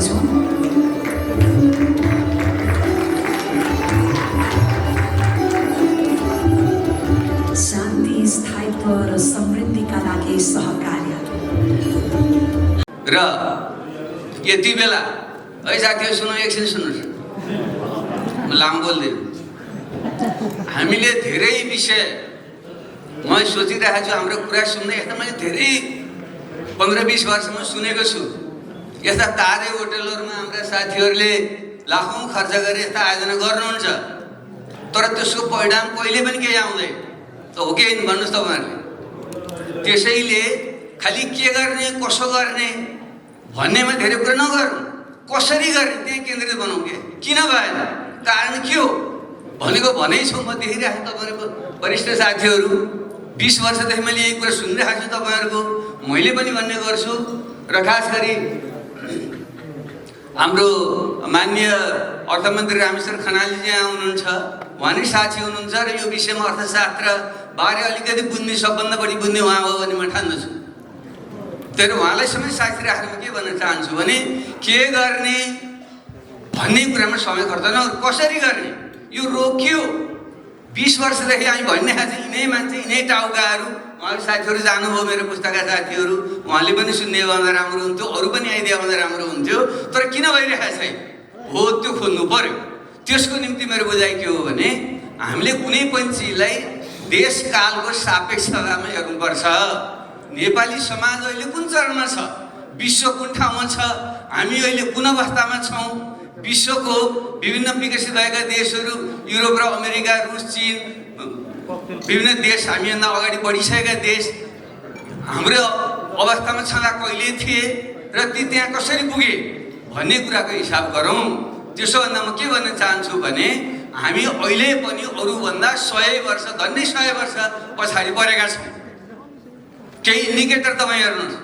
चाहन्छु। शान्ति, स्थायित्व र समृद्धिका लागि सहकार्य। र यति बेला है साथीहरू सुन्नु, एकछिन सुन्नुहोस्, म लामो बोल्दैन। हामीले धेरै विषय म सोचिरहेको छु, हाम्रो कुरा सुन्दै यस्ता मैले धेरै 15-20 वर्षमा सुनेको छु। यस्ता तारे होटलहरूमा हाम्रा साथीहरूले लाखौँ खर्च गरी यस्ता आयोजना गर्नुहुन्छ, तर त्यसको परिणाम कहिले पनि केही आउँदैन। हो कि होइन भन्नुहोस् तपाईँहरूले? त्यसैले खालि के गर्ने कसो गर्ने भन्नेमा धेरै कुरा नगर्नु, कसरी गर्ने त्यहाँ केन्द्रित बनाउँ। किन भएन, कारण के हो भनेको भनै छु। म देखिरहेको छु तपाईँहरूको वरिष्ठ साथीहरू 20 वर्षदेखि मैले यही कुरा सुनिरहेको छु तपाईँहरूको, मैले पनि भन्ने गर्छु। र खास गरी हाम्रो माननीय अर्थमन्त्री रामेश्वर खनालजी यहाँ हुनुहुन्छ, उहाँ नै साथी हुनुहुन्छ र यो विषयमा अर्थशास्त्र बारे अलिकति बुझ्ने, सबभन्दा बढी बुझ्ने उहाँ हो भने म ठान्दछु। तर उहाँलाई समेत साथी राखेर म के भन्न चाहन्छु भने के गर्ने भन्ने कुरामा समय खर्च नगर्नु, कसरी गर्ने यो रोकियो। 20 वर्षदेखि हामी भनिरहेको छ, यिनै मान्छे यिनै टाउकाहरू। उहाँको साथीहरू जानुभयो, मेरो पुस्ताका साथीहरू, उहाँले पनि सुन्ने भन्दा राम्रो हुन्थ्यो, अरू पनि आइदिए भन्दा राम्रो हुन्थ्यो। तर किन भइरहेको छैन हो त्यो खोज्नु पर्यो। त्यसको निम्ति मेरो बुझाइ के हो भने हामीले कुनै पनि चिजलाई देशकालको सापेक्षतामा हेर्नुपर्छ। नेपाली समाज अहिले कुन चरणमा छ, विश्व कुन ठाउँमा छ, हामी अहिले कुन अवस्थामा छौँ, विश्वको विभिन्न विकसित भएका देशहरू, युरोप र अमेरिका, रुस, चीन, विभिन्न देश, हामीभन्दा अगाडि बढिसकेका देश हाम्रो अवस्थामा छँदा कहिले थिए र ती त्यहाँ कसरी पुगे भन्ने कुराको हिसाब गरौँ। त्यसो भन्दा म के भन्न चाहन्छु भने हामी अहिले पनि अरूभन्दा 100 वर्ष, झन्डै 100 वर्ष पछाडि परेका छौँ। केही इन्डिकेटर तपाईँ हेर्नुहोस्,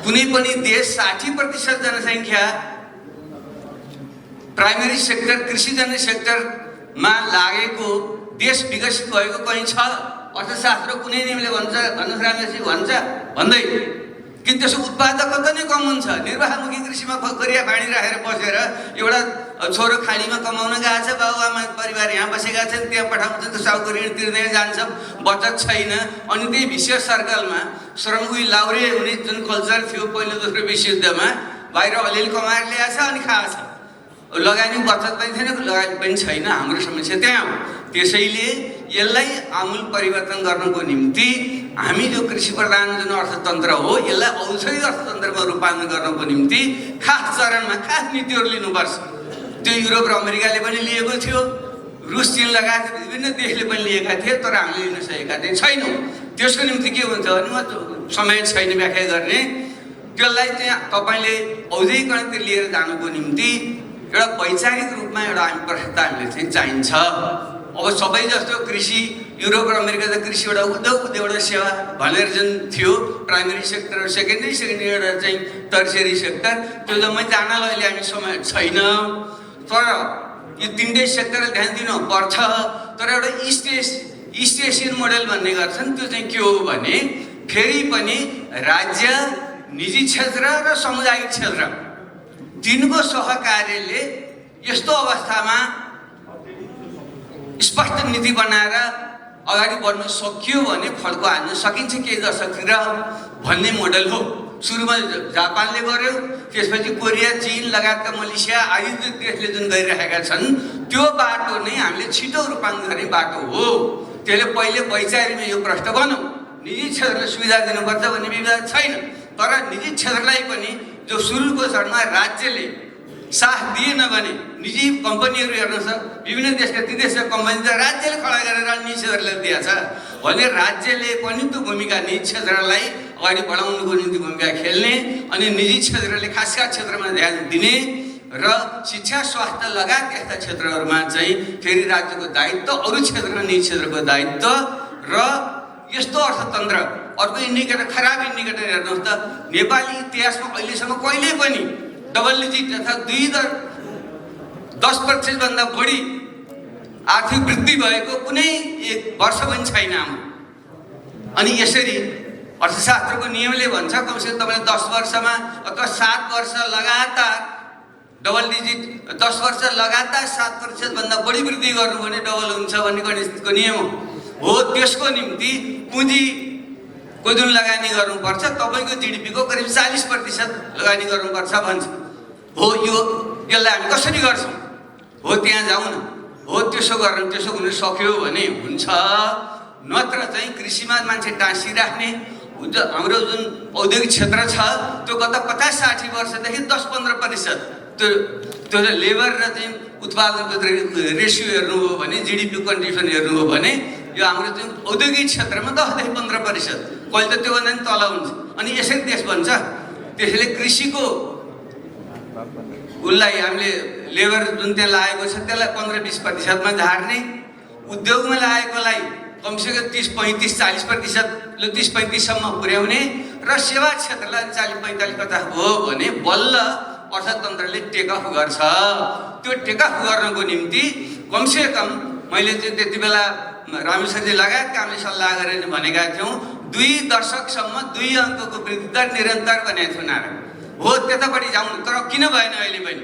कुनै पनि देश 60% जनसङ्ख्या प्राइमेरी सेक्टर, कृषिजन्य सेक्टरमा लागेको देश विकसित भएको कहीँ छ? अर्थशास्त्र कुनै नियमले भन्छ, भन्नुहोस् राम्रोसित भन्छ भन्दै, किन त्यसको उत्पादकता नै कम हुन्छ। निर्वाहमुखी कृषिमा गरिया बाँडी राखेर बसेर एउटा छोरो खाडीमा कमाउन गएको छ, बाबुआमा परिवार यहाँ बसेका छन्, त्यहाँ पठाउँछ, त्यो साउको ऋण तिर्दै जान्छ, बचत छैन। अनि त्यही भिसियस सर्कलमा श्रमको लाउरे हुने जुन कल्चर थियो पहिलो दोस्रो विश्वयुद्धमा, बाहिर अलिअलि कमाएर ल्याएको छ अनि खाएको छ, लगानी बचत पनि थिएन, लगानी पनि छैन। हाम्रो समस्या त्यहाँ हो। त्यसैले यसलाई आमूल परिवर्तन गर्नको निम्ति हामी जो कृषि प्रधान जुन अर्थतन्त्र हो, यसलाई औषधि अर्थतन्त्रमा रूपान्तरण गर्नको निम्ति खास चरणमा खास नीतिहरू लिनुपर्छ। त्यो युरोप र अमेरिकाले पनि लिएको थियो, रुस, चीन लगायत विभिन्न देशले पनि लिएका थिए, तर हामीले लिन सकेका चाहिँ छैनौँ। त्यसको निम्ति के हुन्छ भने म समय छैन व्याख्या गर्ने, त्यसलाई चाहिँ तपाईँले औद्योगिकरणतिर लिएर जानुको निम्ति एउटा वैचारिक रूपमा एउटा हामी प्रस्तुत हामीले चाहिँ चाहिन्छ। अब सबै जस्तो कृषि, युरोप र अमेरिका त कृषि एउटा उद्योग, एउटा सेवा भनेर जुन थियो, प्राइमेरी सेक्टर र सेकेन्डरी एउटा चाहिँ टर्सियरी सेक्टर, त्यो जम्मै जानलाई अहिले हामी समय छैन। तर यो तिनटै सेक्टरलाई ध्यान दिनु पर्छ। तर एउटा इस्ट एसियन मोडल भन्ने गर्छन्, त्यो चाहिँ के हो भने फेरि पनि राज्य, निजी क्षेत्र र सामुदायिक क्षेत्र तिनको सहकार्यले यस्तो अवस्थामा स्पष्ट नीति बनाएर अगाडि बढ्न सकियो भने फड्को हाल्न सकिन्छ केही दशकतिर भन्ने मोडल हो। सुरुमा जापानले गर्यो, त्यसपछि कोरिया, चीन लगायतका मलेसिया आदि देशले जुन गरिरहेका छन्, त्यो बाटो नै हामीले छिटो रूपान्तरण गर्ने बाटो हो। त्यसले पहिले वैचारिकमा यो प्रश्न बनाऊ, निजी क्षेत्रलाई सुविधा दिनुपर्छ भन्ने विवाद छैन, तर निजी क्षेत्रलाई पनि जो सुरुको चरणमा राज्यले साथ दिएन भने निजी कम्पनीहरू हेर्नुहोस्, विभिन्न देशका ती देशका कम्पनी त राज्यले खडा गरेर निजी क्षेत्रलाई दिएछ भने राज्यले पनि त्यो भूमिका निजी क्षेत्रलाई अगाडि बढाउनुको निम्ति भूमिका खेल्ने अनि निजी क्षेत्रले खासका क्षेत्रमा ध्यान दिने र शिक्षा, स्वास्थ्य लगायत यस्ता क्षेत्रहरूमा चाहिँ फेरि राज्यको दायित्व, अरू क्षेत्रमा निजी क्षेत्रको दायित्व र यस्तो अर्थतन्त्र। अर्को इन्डिकेटर, खराब इन्डिकेटर हेर्नुहोस् त, नेपाली इतिहासमा अहिलेसम्म कहिले पनि डबल डिजिट अर्थात् 10% भन्दा बढी आर्थिक वृद्धि भएको कुनै एक वर्ष पनि छैन हाम्रो। अनि यसरी अर्थशास्त्रको नियमले भन्छ कमसेकम तपाईँले 10 वर्षमा अथवा 7 वर्ष लगातार डबल डिजिट 10 वर्ष लगातार 7% भन्दा बढी वृद्धि गर्नु भने डबल हुन्छ भन्ने गणितको नियम हो। त्यसको निम्ति पुँजीको जुन लगानी गर्नुपर्छ तपाईँको जिडिपीको करिब 40% लगानी गर्नुपर्छ भन्छ। हो यसलाई हामी कसरी गर्छौँ? हो त्यहाँ जाउँ न। हो त्यसो हुन सक्यो भने हुन्छ, नत्र चाहिँ कृषिमा मान्छे टाँसिराख्ने हाम्रो जुन औद्योगिक क्षेत्र छ त्यो गत 50-60 वर्षदेखि 10-15% त्यो लेबर र चाहिँ उत्पादनको रेसियो हेर्नुभयो भने जिडिपी कन्ट्रिब्युसन हेर्नुभयो भने यो हाम्रो जुन औद्योगिक क्षेत्रमा 10-15%, कहिले त त्योभन्दा पनि तल हुन्छ। अनि यसरी देश बन्छ। त्यसैले कृषिको उसलाई हामीले लेबर जुन त्यहाँ लागेको छ त्यसलाई 15-20%मा झार्ने, उद्योगमा लागेकोलाई कमसेकम 30-35-40%, 30-35सम्म पुर्याउने र सेवा क्षेत्रलाई 40-45-50 हो भने बल्ल अर्थतन्त्रले टेकअफ गर्छ। त्यो टेकअफ गर्नको निम्ति कमसेकम मैले चाहिँ त्यति बेला रामेश्वरजी लगायतका हामीले सल्लाह गरेर भनेका थियौँ 2 दशकसम्म 2 अङ्कको वृद्धि दर निरन्तर बनाएको थियो नारायण। हो त्यतापट्टि जाउँ, तर किन भएन अहिले पनि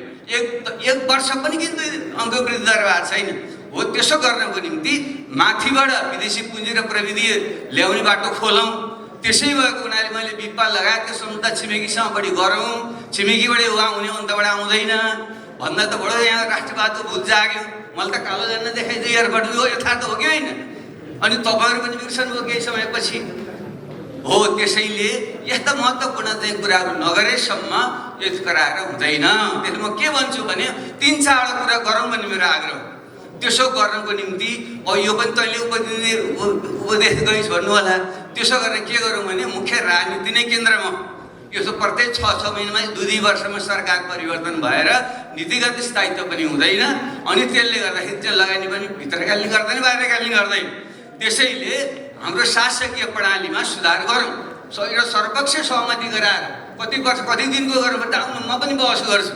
एक वर्ष पनि किन 2 अङ्कको वृद्धि दर भएको छैन? हो त्यसो गर्नको निम्ति माथिबाट विदेशी पुँजी र प्रविधि ल्याउने बाटो खोलौँ। त्यसै भएको हुनाले मैले बिप्पा लगायतका समुद्र छिमेकीसँग बढी गरौँ, छिमेकीबाट उहाँ हुने अन्तबाट आउँदैन भन्दा त बडो यहाँ राष्ट्रवादको भूत जाग्यो। मैले त कालो झन्डा देखाइदिएँ एयरपोर्ट, यो यथार्थ हो कि होइन? अनि तपाईँहरू पनि बिर्सनुभयो केही समयपछि। हो त्यसैले यस्ता महत्त्वपूर्ण चाहिँ कुराहरू नगरेसम्म यो गराएर हुँदैन। त्यसले म के भन्छु भने 3-4 कुरा गरौँ भन्ने मेरो आग्रह। त्यसो गर्नको निम्ति यो पनि तैँले उपदेश गरिस् भन्नु होला। त्यसो गरेर के गरौँ भने मुख्य राजनीति नै केन्द्रमा, यसो प्रत्येक 6-6 महिनामा 2 वर्षमा सरकार परिवर्तन भएर नीतिगत स्थायित्व पनि हुँदैन। अनि त्यसले गर्दाखेरि त्यो लगानी पनि भित्रकालीन गर्दैन, बाहिरकालीन गर्दैन। त्यसैले हाम्रो शासकीय प्रणालीमा सुधार गरौँ र सर्वपक्षीय सहमति गराएर कति दिनको गरौँ भने आउनु म पनि बहस गर्छु।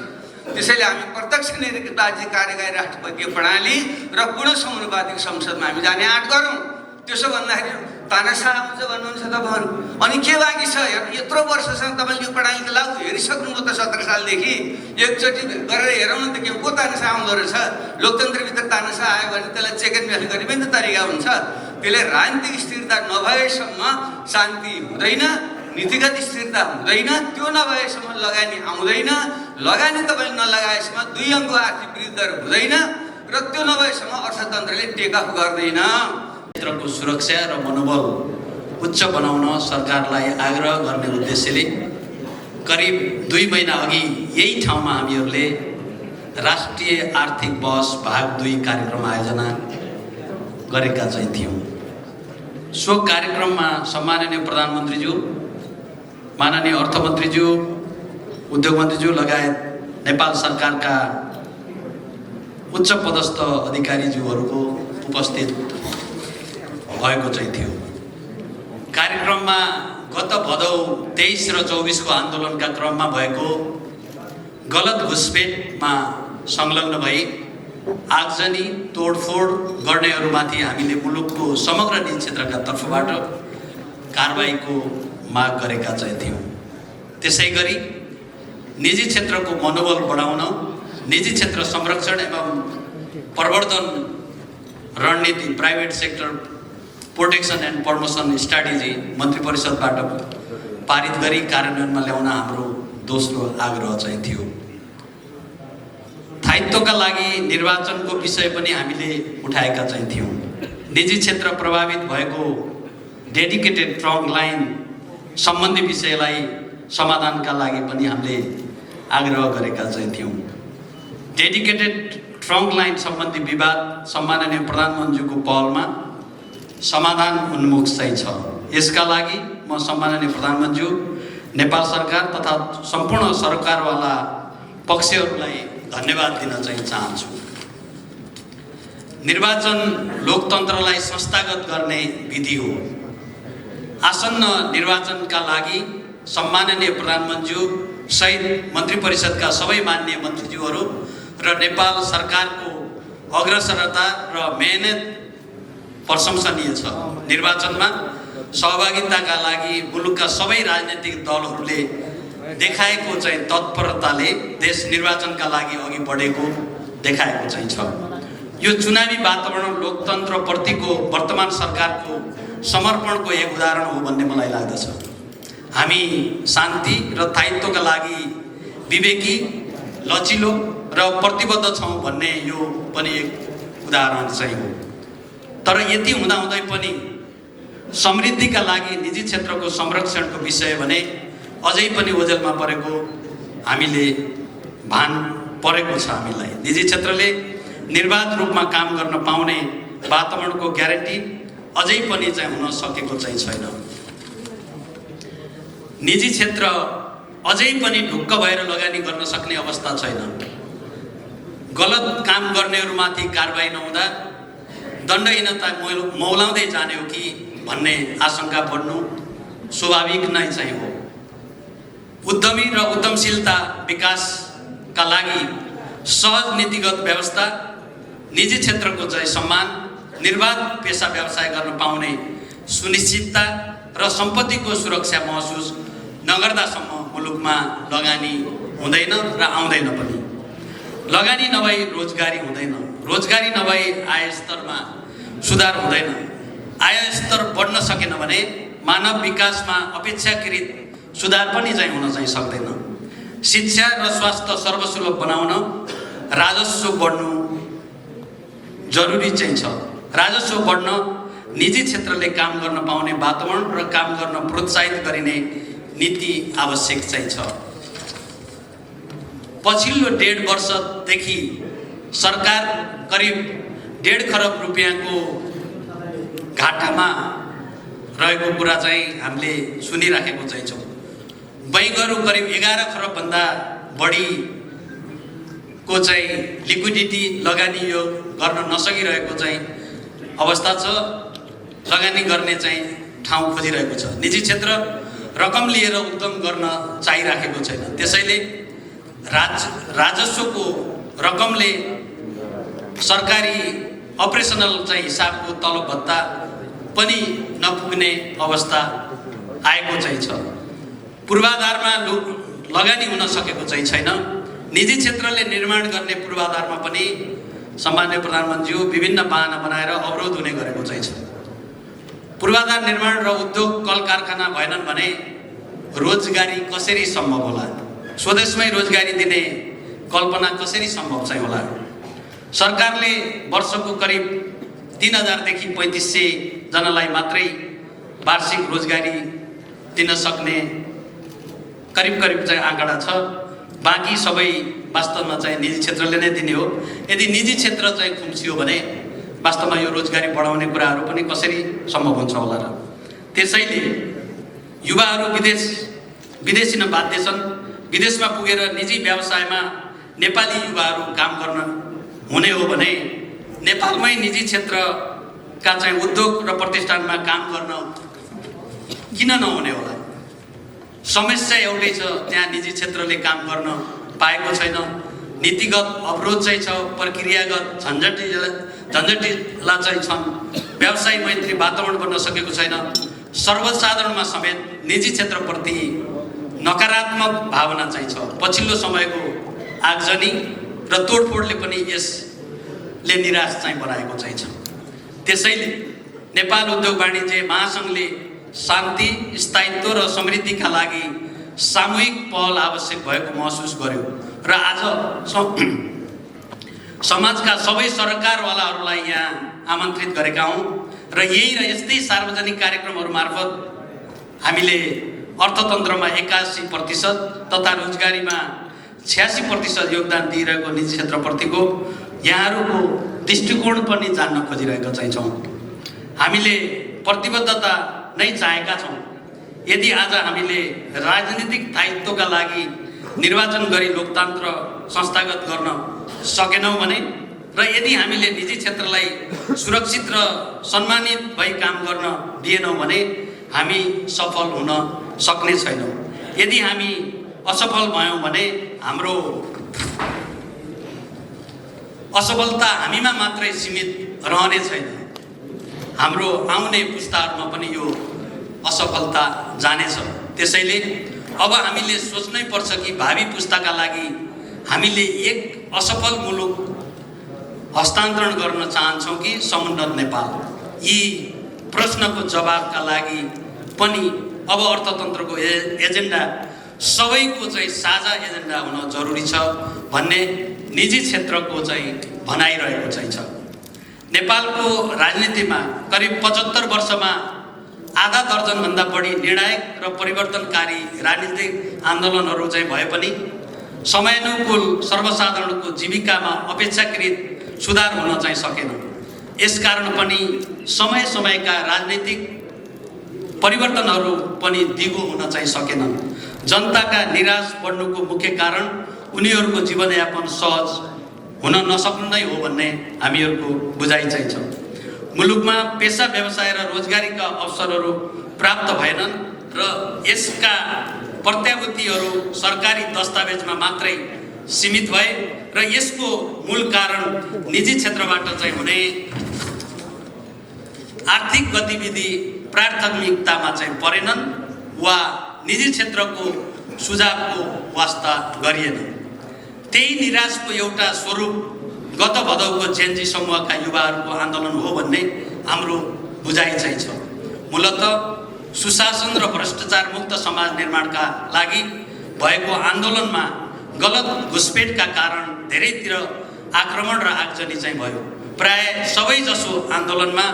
त्यसैले हामी प्रत्यक्ष निर्वाचित कार्यकारी राष्ट्रपतीय प्रणाली र पूर्ण समानुपातिक संसदमा हामी जाने आँट गरौँ। त्यसो भन्दाखेरि तानासा आउँछ भन्नुहुन्छ तपाईँहरू। अनि के बाँकी छ? यत्रो वर्षसम्म तपाईँले यो प्रणालीको लागु हेरिसक्नुभयो त 17 सालदेखि। एकचोटि गरेर हेरौँ न त के को तानासा आउँदो रहेछ। लोकतन्त्रभित्र तानासा आयो भने त्यसलाई चेक एन्ड ब्यालेन्स गर्ने पनि त तरिका हुन्छ। त्यसले राजनीतिक स्थिरता नभएसम्म शान्ति हुँदैन, नीतिगत स्थिरता हुँदैन। त्यो नभएसम्म लगानी आउँदैन, लगानी तपाईँले नलगाएसम्म 2 अङ्कको आर्थिक वृद्धि दर हुँदैन र त्यो नभएसम्म अर्थतन्त्रले टेकअफ गर्दैन। क्षेत्रको सुरक्षा र मनोबल उच्च बनाउन सरकारलाई आग्रह गर्ने उद्देश्यले करिब 2 महिना अघि यही ठाउँमा हामीहरूले राष्ट्रिय आर्थिक बहस भाग 2 कार्यक्रम आयोजना गरेका चाहिँ थियौँ। सो कार्यक्रममा सम्माननीय प्रधानमन्त्रीज्यू, माननीय अर्थमन्त्रीज्यू, उद्योग मन्त्रीज्यू लगायत नेपाल सरकारका उच्च पदस्थ अधिकारीज्यूहरूको उपस्थित भएको चाहिँ थियो। कार्यक्रममा गत भदौ 23 र 24 को आन्दोलनका क्रममा भएको गलत घुसपेटमा संलग्न भई आगजनी तोडफोड गर्नेहरूमाथि हामीले मुलुकको समग्र निजी क्षेत्रका तर्फबाट कारबाहीको माग गरेका चाहिँ थियौँ। त्यसै गरी निजी क्षेत्रको मनोबल बढाउन निजी क्षेत्र संरक्षण एवं प्रवर्धन रणनीति private sector protection and promotion strategy मन्त्री परिषदबाट पारित गरी कार्यान्वयनमा ल्याउन हाम्रो दोस्रो आग्रह चाहिँ थियो। स्थायित्वका लागि निर्वाचनको विषय पनि हामीले उठाएका चाहिँ थियौँ। निजी क्षेत्र प्रभावित भएको डेडिकेटेड ट्रङ्क लाइन सम्बन्धी विषयलाई समाधानका लागि पनि हामीले आग्रह गरेका चाहिँ थियौँ। डेडिकेटेड ट्रङ्क लाइन सम्बन्धी विवाद सम्माननीय प्रधानमन्त्रीको पहलमा समाधान उन्मुख चाहिँ छ। यसका लागि म सम्माननीय प्रधानमन्त्री, नेपाल सरकार तथा सम्पूर्ण सरकारवाला पक्षहरूलाई धन्यवाद दिन चाहिँ चाहन्छु। निर्वाचन लोकतन्त्रलाई संस्थागत गर्ने विधि हो। आसन्न निर्वाचनका लागि सम्माननीय प्रधानमन्त्री सहित मन्त्री परिषदका सबै माननीय मन्त्रीज्यूहरू र नेपाल सरकारको अग्रसरता र मेहनत प्रशंसनीय छ। निर्वाचनमा सहभागिताका लागि मुलुकका सबै राजनीतिक दलहरूले देखाएको चाहिँ तत्परताले देश निर्वाचनका लागि अघि बढेको देखाएको चाहिँ छ। यो चुनावी वातावरण लोकतन्त्रप्रतिको वर्तमान सरकारको समर्पणको एक उदाहरण हो भन्ने मलाई लाग्दछ। हामी शान्ति र स्थायित्वका लागि विवेकी, लचिलो र प्रतिबद्ध छौँ भन्ने यो पनि एक उदाहरण चाहिँ हो। तर यति हुँदाहुँदै पनि समृद्धिका लागि निजी क्षेत्रको संरक्षणको विषय भने अझै पनि ओझेलमा परेको हामीले भान परेको छ। हामीलाई निजी क्षेत्रले निर्बाध रूपमा काम गर्न पाउने वातावरणको ग्यारेन्टी अझै पनि चाहिँ हुन सकेको चाहिँ छैन। निजी क्षेत्र अझै पनि ढुक्क भएर लगानी गर्न सक्ने अवस्था छैन। गलत काम गर्नेहरूमाथि कारबाही नहुँदा दण्डहीनता मौलाउँदै जाने हो कि भन्ने आशंका बढ्नु स्वाभाविक नै चाहिँ हो। उद्यमी र उद्यमशीलता विकासका लागि सहज नीतिगत व्यवस्था, निजी क्षेत्रको चाहिँ सम्मान, निर्बाध पेसा व्यवसाय गर्न पाउने सुनिश्चितता र सम्पत्तिको सुरक्षा महसुस नगर्दासम्म मुलुकमा लगानी हुँदैन र आउँदैन पनि। लगानी नभई रोजगारी हुँदैन, रोजगारी नभई आय स्तरमा सुधार हुँदैन। आय स्तर बढ्न सकेन भने मानव विकासमा अपेक्षाकृत सुधार पनि चाहिँ हुन चाहिँ सक्दैन। शिक्षा र स्वास्थ्य सर्वसुलभ बनाउन राजस्व बढ्नु जरुरी चाहिँ छ। राजस्व बढ्न निजी क्षेत्रले काम गर्न पाउने वातावरण र काम गर्न प्रोत्साहित गरिने नीति आवश्यक चाहिँ छ। पछिल्लो 1.5 वर्षदेखि सरकार करिब 1.5 खरब रुपियाँको घाटामा रहेको कुरा चाहिँ हामीले सुनिराखेको चाहिँ छौँ। बैङ्कहरू करिब 11 खरबभन्दा बढीको चाहिँ लिक्विडिटी लगानी यो गर्न नसकिरहेको चाहिँ अवस्था छ। लगानी गर्ने चाहिँ ठाउँ खोजिरहेको छ। निजी क्षेत्र रकम लिएर उद्यम गर्न चाहिराखेको छैन। त्यसैले राजस्वको रकमले सरकारी अपरेसनल चाहिँ हिसाबको तलब भत्ता पनि नपुग्ने अवस्था आएको चाहिँ छ। पूर्वाधारमा लगानी हुन सकेको चाहिँ छैन। निजी क्षेत्रले निर्माण गर्ने पूर्वाधारमा पनि सम्माननीय प्रधानमन्त्रीज्यू विभिन्न बहाना बनाएर अवरोध हुने गरेको चाहिँ छ। पूर्वाधार निर्माण र उद्योग कल कारखाना भएनन् भने रोजगारी कसरी सम्भव होला? स्वदेशमै रोजगारी दिने कल्पना कसरी सम्भव चाहिँ होला? सरकारले वर्षको करिब 3000 देखि 3500 जनालाई मात्रै वार्षिक रोजगारी दिन सक्ने करिब चाहिँ आँकडा छ। बाँकी सबै वास्तवमा चाहिँ निजी क्षेत्रले नै दिने हो। यदि निजी क्षेत्र चाहिँ खुम्चियो भने वास्तवमा यो रोजगारी बढाउने कुराहरू पनि कसरी सम्भव हुन्छ होला र? त्यसैले युवाहरू विदेशी न बाध्य छन्। विदेशमा पुगेर निजी व्यवसायमा नेपाली युवाहरू काम गर्न हुने हो भने नेपालमै निजी क्षेत्रका चाहिँ उद्योग र प्रतिष्ठानमा काम गर्न किन नहुने होला? समस्या एउटै छ, त्यहाँ निजी क्षेत्रले काम गर्न पाएको छैन। नीतिगत अवरोध चाहिँ छ, प्रक्रियागत झन्झटिला चाहिँ छन्, व्यवसाय मैत्री वातावरण बन्न सकेको छैन। सर्वसाधारणमा समेत निजी क्षेत्रप्रति नकारात्मक भावना चाहिँ छ। पछिल्लो समयको आगजनी र तोडफोडले पनि यसले निराश चाहिँ बनाएको चाहिँ छ। त्यसैले नेपाल उद्योग वाणिज्य महासङ्घले शान्ति, स्थायित्व र समृद्धिका लागि सामूहिक पहल आवश्यक भएको महसुस गर्यो र आज समाजका सबै सरकारवालाहरूलाई यहाँ आमन्त्रित गरेका हौँ र यही र यस्तै सार्वजनिक कार्यक्रमहरू मार्फत हामीले अर्थतन्त्रमा 81% तथा रोजगारीमा 86% योगदान दिइरहेको निजी क्षेत्रप्रतिको यहाँहरूको दृष्टिकोण पनि जान्न खोजिरहेका चाहिँ छौँ। हामीले प्रतिबद्धता नै चाहेका छौँ। यदि आज हामीले राजनीतिक दायित्वका लागि निर्वाचन गरी लोकतन्त्र संस्थागत गर्न सकेनौँ भने र यदि हामीले निजी क्षेत्रलाई सुरक्षित र सम्मानित भई काम गर्न दिएनौँ भने हामी सफल हुन सक्ने छैनौँ। यदि हामी असफल भयौँ भने हाम्रो असफलता हामीमा मात्रै सीमित रहने छैन, हाम्रो आउने पुस्ताहरूमा पनि यो असफलता जानेछ। त्यसैले अब हामीले सोच्नै पर्छ कि भावी पुस्ताका लागि हामीले एक असफल मुलुक हस्तान्तरण गर्न चाहन्छौँ कि समुन्नत नेपाल। यी प्रश्नको जवाबका लागि पनि अब अर्थतन्त्रको एजेन्डा सबैको चाहिँ साझा एजेन्डा हुन जरुरी छ भन्ने निजी क्षेत्रको चाहिँ भनाइरहेको चाहिँ छ। नेपालको राजनीतिमा करिब 75 वर्षमा आधा दर्जनभन्दा बढी निर्णायक र परिवर्तनकारी राजनीतिक आन्दोलनहरू चाहिँ भए पनि समयानुकूल सर्वसाधारणको जीविकामा अपेक्षाकृत सुधार हुन चाहिँ सकेन। यसकारण पनि समय समयका राजनीतिक परिवर्तनहरू पनि दिगो हुन चाहिँ सकेनन्। जनताका निराश बढ्नुको मुख्य कारण उनीहरूको जीवनयापन सहज हुन नसक्नु नै हो भन्ने हामीहरूको बुझाइ चाहिँ छ। मुलुकमा पेसा व्यवसाय र रोजगारीका अवसरहरू प्राप्त भएनन् र यसका प्रत्याभूतिहरू सरकारी दस्तावेजमा मात्रै सीमित भए र यसको मूल कारण निजी क्षेत्रबाट चाहिँ हुने आर्थिक गतिविधि प्राथमिकतामा चाहिँ परेनन् वा निजी क्षेत्रको सुझावको वास्ता गरिएन। त्यही निराशको एउटा स्वरूप गत भदौको जेनजी समूहका युवाहरूको आन्दोलन हो भन्ने हाम्रो बुझाइ चाहिँ छ। मूलत सुशासन र भ्रष्टाचार मुक्त समाज निर्माणका लागि भएको आन्दोलनमा गलत घुसपेटका कारण धेरैतिर आक्रमण र आगजनी चाहिँ भयो। प्राय सबैजसो आन्दोलनमा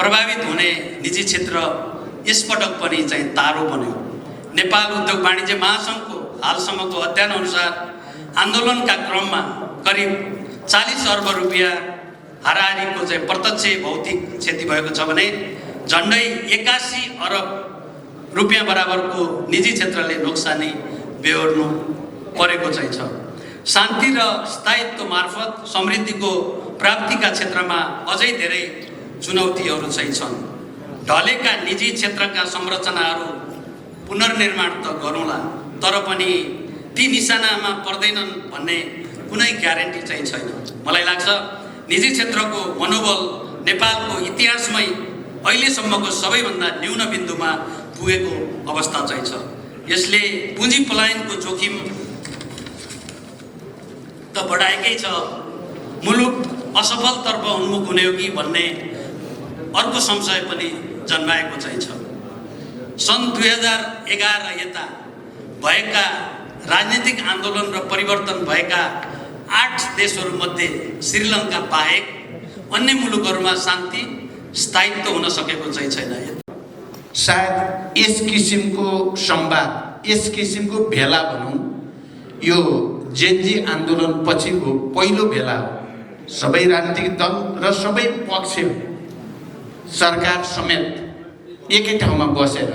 प्रभावित हुने निजी क्षेत्र यसपटक पनि चाहिँ तारो बन्यो। नेपाल उद्योग वाणिज्य महासङ्घको हालसम्मको अध्ययन अनुसार आन्दोलनका क्रममा करिब 40 अर्ब रुपियाँ हाराहारीको चाहिँ प्रत्यक्ष भौतिक क्षति भएको छ भने झन्डै 81 अरब रुपियाँ बराबरको निजी क्षेत्रले नोक्सानी बेहोर्नु परेको चाहिँ छ। शान्ति र स्थायित्व मार्फत समृद्धिको प्राप्तिका क्षेत्रमा अझै धेरै चुनौतीहरू चाहिँ छन्। ढलेका निजी क्षेत्रका संरचनाहरू पुनर्निर्माण त गरौँला, तर पनि ती निशानामा पर्दैनन् भन्ने कुनै ग्यारेन्टी चाहिँ छैन। मलाई लाग्छ निजी क्षेत्रको मनोबल नेपालको इतिहासमै अहिलेसम्मको सबैभन्दा न्यून बिन्दुमा पुगेको अवस्था चाहिँ छ। यसले पुँजी पलायनको जोखिम त बढाएकै छ, मुलुक असफलतर्फ उन्मुख हुने हो कि भन्ने अर्को संशय पनि जन्माएको चाहिँ छ। सन् 2011 यता भएका राजनीतिक आन्दोलन र परिवर्तन भएका 8 देशहरूमध्ये श्रीलङ्का बाहेक अन्य मुलुकहरूमा शान्ति स्थायित्व हुन सकेको चाहिँ छैन। सायद यस किसिमको संवाद, यस किसिमको भेला भनौँ, यो जेनजी आन्दोलन पछिको पहिलो भेला हो। सबै राजनीतिक दल र सबै पक्ष सरकार समेत एकै ठाउँमा बसेर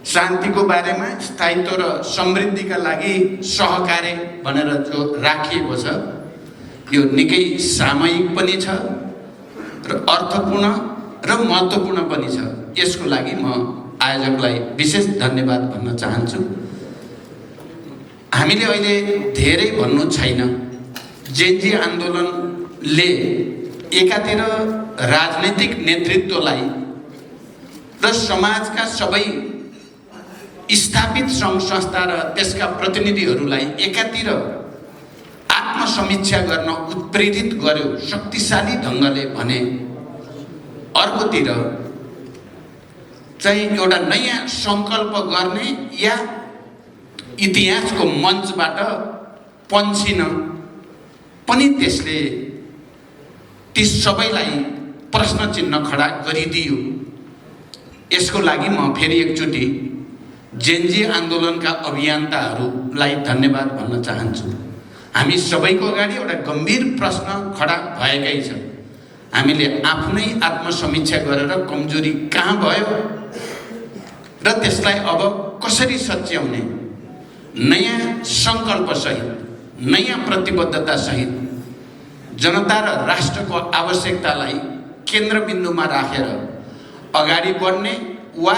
शान्तिको बारेमा, स्थायित्व र समृद्धिका लागि सहकार्य भनेर जो राखिएको छ यो निकै सामयिक पनि छ र अर्थपूर्ण र महत्त्वपूर्ण पनि छ। यसको लागि म आयोजकलाई विशेष धन्यवाद भन्न चाहन्छु। हामीले अहिले धेरै भन्नु छैन। जेनजी आन्दोलनले एकातिर राजनीतिक नेतृत्वलाई र समाजका सबै स्थापित सङ्घ संस्था र त्यसका प्रतिनिधिहरूलाई एकातिर आत्मसमीक्षा गर्न उत्प्रेरित गर्यो शक्तिशाली ढङ्गले भने, अर्कोतिर चाहिँ एउटा नयाँ सङ्कल्प गर्ने या इतिहासको मञ्चबाट पन्सिन पनि त्यसले ती सबैलाई प्रश्न चिन्ह खडा गरिदियो। यसको लागि म फेरि एकचोटि जेनजी आन्दोलनका अभियन्ताहरूलाई धन्यवाद भन्न चाहन्छु। हामी सबैको अगाडि एउटा गम्भीर प्रश्न खडा भएकै छ। हामीले आफ्नै आत्मसमीक्षा गरेर कमजोरी कहाँ भयो र त्यसलाई अब कसरी सच्याउने, नयाँ सङ्कल्पसहित, नयाँ प्रतिबद्धतासहित जनता र राष्ट्रको आवश्यकतालाई केन्द्रबिन्दुमा राखेर अगाडि बढ्ने वा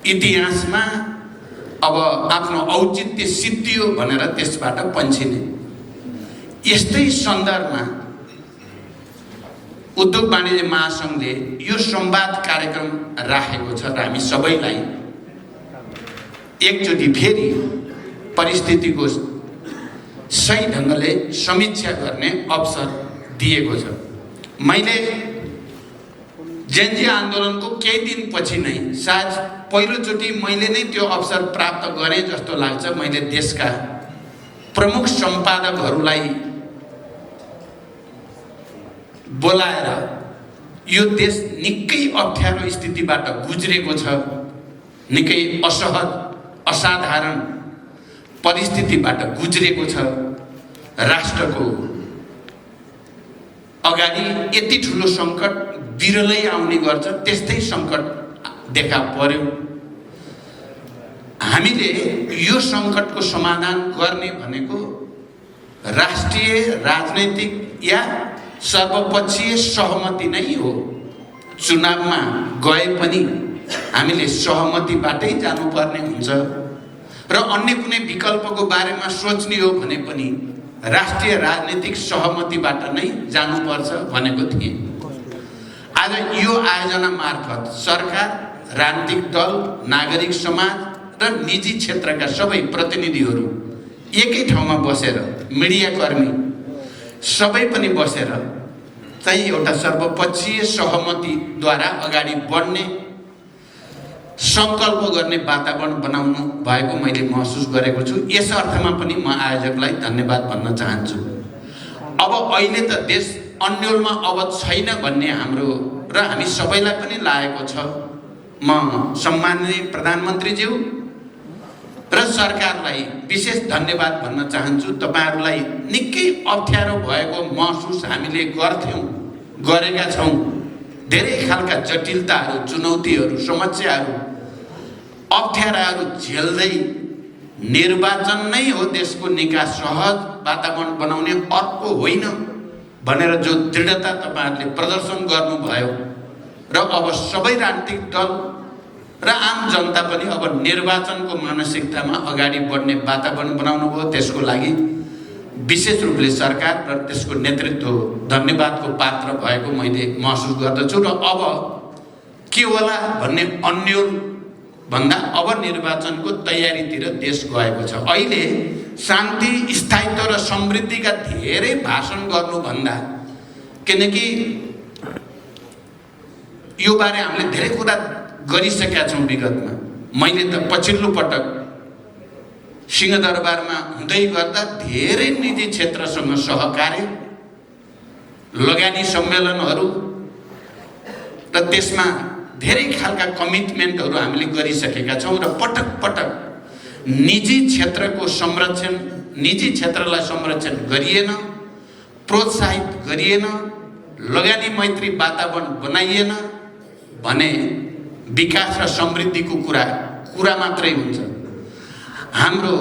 इतिहासमा अब आफ्नो औचित्य सिद्धियो भनेर त्यसबाट पन्छिने। यस्तै सन्दर्भमा उद्योग वाणिज्य महासङ्घले यो संवाद कार्यक्रम राखेको छ र हामी सबैलाई एकचोटि फेरि परिस्थितिको सही ढङ्गले समीक्षा गर्ने अवसर दिएको छ। मैले जेनजी आन्दोलनको केही दिनपछि नै सायद पहिलोचोटि मैले नै त्यो अवसर प्राप्त गरेँ जस्तो लाग्छ। मैले देशका प्रमुख सम्पादकहरूलाई बोलाएर यो देश निकै अप्ठ्यारो स्थितिबाट गुज्रेको छ, निकै असहज असाधारण परिस्थितिबाट गुज्रेको छ, राष्ट्रको अगाडि यति ठुलो सङ्कट बिरलै आउने गर्छ, त्यस्तै सङ्कट देखा पर्यो। हामीले यो सङ्कटको समाधान गर्ने भनेको राष्ट्रिय राजनैतिक या सर्वपक्षीय सहमति नै हो। चुनावमा गए पनि हामीले सहमतिबाटै जानुपर्ने हुन्छ र अन्य कुनै विकल्पको बारेमा सोच्ने हो भने पनि राष्ट्रिय राजनीतिक सहमतिबाट नै जानुपर्छ भनेको थिएँ। आज यो आयोजना मार्फत सरकार, राजनीतिक दल, नागरिक समाज र निजी क्षेत्रका सबै प्रतिनिधिहरू एकै ठाउँमा बसेर, मिडियाकर्मी सबै पनि बसेर चाहिँ एउटा सर्वपक्षीय सहमतिद्वारा अगाडि बढ्ने सङ्कल्प गर्ने वातावरण बनाउनु भएको मैले महसुस गरेको छु। यस अर्थमा पनि म आयोजकलाई धन्यवाद भन्न चाहन्छु। अब अहिले त देश अन्योलमा अब छैन भन्ने हाम्रो र हामी सबैलाई पनि लागेको छ। म सम्माननीय प्रधानमन्त्रीज्यू र सरकारलाई विशेष धन्यवाद भन्न चाहन्छु। तपाईहरुलाई निकै अप्ठ्यारो भएको महसुस हामीले गरेका छौँ। धेरै खालका जटिलताहरू, चुनौतीहरू, समस्याहरू, अप्ठ्याराहरू झेल्दै निर्वाचन नै हो देशको निकास सहज वातावरण बनाउने, अर्को होइन भनेर जो दृढता तपाईहरुले प्रदर्शन गर्नुभयो र अब सबै राजनीतिक दल र आम जनता पनि अब निर्वाचनको मानसिकतामा अगाडि बढ्ने वातावरण बनाउनु भयो। त्यसको लागि विशेष रूपले सरकार र त्यसको नेतृत्व धन्यवादको पात्र भएको मैले महसुस गर्दछु। र अब के होला भन्ने अन्यल भन्दा अब निर्वाचनको तयारीतिर देश गएको छ। अहिले शान्ति, स्थायित्व र समृद्धिका धेरै भाषण गर्नुभन्दा, किनकि यो बारे हामीले धेरै कुरा गरिसकेका छौँ विगतमा। मैले त पछिल्लो पटक सिंहदरबारमा हुँदै गर्दा धेरै निजी क्षेत्रसँग सहकार्य, लगानी सम्मेलनहरू र त्यसमा धेरै खालका कमिटमेन्टहरू हामीले गरिसकेका छौँ र पटक पटक निजी क्षेत्रको संरक्षण, निजी क्षेत्रलाई संरक्षण गरिएन, प्रोत्साहित गरिएन, लगानी मैत्री वातावरण बनाइएन भने विकास र समृद्धिको कुरा मात्रै हुन्छ। हाम्रो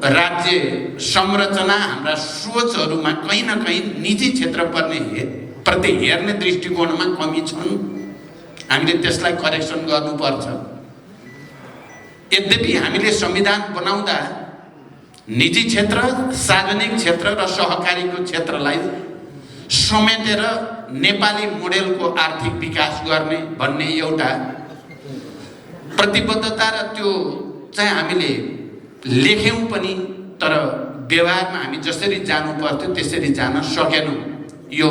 राज्य संरचना, हाम्रा सोचहरूमा कहीँ न कहीँ निजी क्षेत्र प्रति हेर्ने दृष्टिकोणमा कमी छन्। हामीले त्यसलाई करेक्सन गर्नुपर्छ। यद्यपि हामीले संविधान बनाउँदा निजी क्षेत्र, सार्वजनिक क्षेत्र र सहकारीको क्षेत्रलाई समेटेर नेपाली मोडेलको आर्थिक विकास गर्ने भन्ने एउटा प्रतिबद्धता र त्यो चाहिँ हामीले लेख्यौँ पनि, तर व्यवहारमा हामी जसरी जानु पर्थ्यो त्यसरी जान सकेनौँ। यो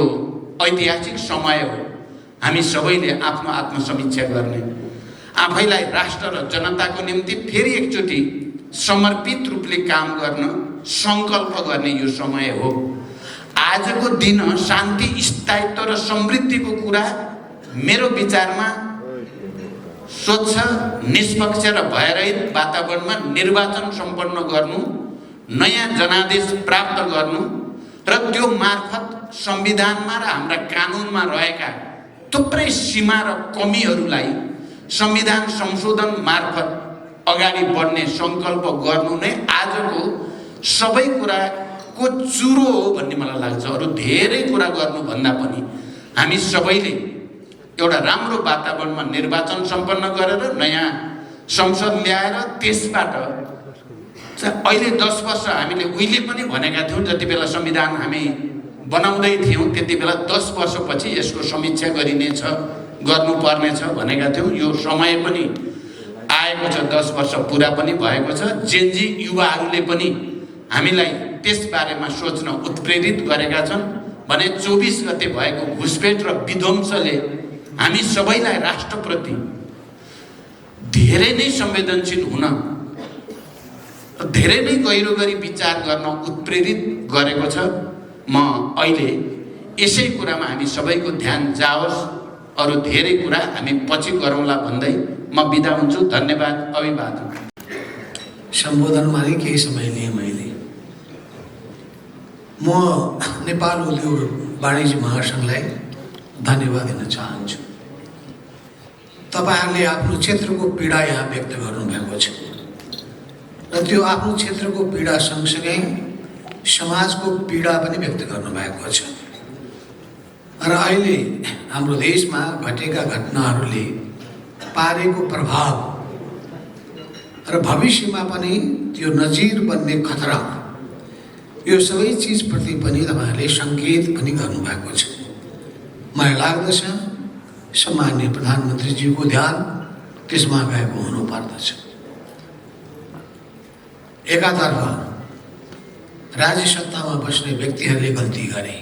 ऐतिहासिक समय हो हामी सबैले आफ्नो आत्मसमीक्षा गर्ने, आफैलाई राष्ट्र र जनताको निम्ति फेरि एकचोटि समर्पित रूपले काम गर्न सङ्कल्प गर्ने यो समय हो। आजको दिन शान्ति, स्थायित्व र समृद्धिको कुरा मेरो विचारमा स्वच्छ, निष्पक्ष र भयरहित वातावरणमा निर्वाचन सम्पन्न गर्नु, नयाँ जनादेश प्राप्त गर्नु र त्यो मार्फत संविधानमा र हाम्रा कानुनमा रहेका थुप्रै सीमा र कमीहरूलाई संविधान संशोधन मार्फत अगाडि बढ्ने सङ्कल्प गर्नु नै आजको सबै कुराको चुरो हो भन्ने मलाई लाग्छ। अरू धेरै कुरा गर्नुभन्दा पनि हामी सबैले एउटा राम्रो वातावरणमा निर्वाचन सम्पन्न गरेर नयाँ संसद ल्याएर त्यसबाट अहिले 10 वर्ष हामीले उहिले पनि भनेका थियौँ, जति बेला संविधान हामी बनाउँदै थियौँ त्यति बेला 10 वर्षपछि यसको समीक्षा गरिनेछ, गर्नुपर्नेछ भनेका थियौँ। यो समय पनि आएको छ, 10 वर्ष पुरा पनि भएको छ। जेनजी युवाहरूले पनि हामीलाई त्यस बारेमा सोच्न उत्प्रेरित गरेका छन् भने 24 गते भएको घुसपेट र विध्वंसले हामी सबैलाई राष्ट्रप्रति धेरै नै संवेदनशील हुन, धेरै नै गहिरो गरी विचार गर्न उत्प्रेरित गरेको छ। म अहिले यसै कुरामा हामी सबैको ध्यान जाओस्, अरू धेरै कुरा हामी पछि गरौँला भन्दै म बिदा हुन्छु। धन्यवाद, अभिवादन। सम्बोधनमा नै केही समय लिएँ मैले। म नेपाल उद्योग वाणिज्य महासङ्घलाई धन्यवाद दिन चाहन्छु। तपाईँहरूले आफ्नो क्षेत्रको पीडा यहाँ व्यक्त गर्नुभएको छ र त्यो आफ्नो क्षेत्रको पीडा सँगसँगै समाजको पीडा पनि व्यक्त गर्नुभएको छ। र अहिले हाम्रो देशमा घटेका घटनाहरूले पारेको प्रभाव र भविष्यमा पनि त्यो नजिर बन्ने खतरा, यो सबै चिजप्रति पनि तपाईँहरूले सङ्केत पनि गर्नुभएको छ। मलाई लाग्दछ सम्माननीय प्रधानमन्त्रीज्यूको ध्यान त्यसमा गएको हुनुपर्दछ। एकातर्फ राज्य सत्तामा बस्ने व्यक्तिहरूले गल्ती गरे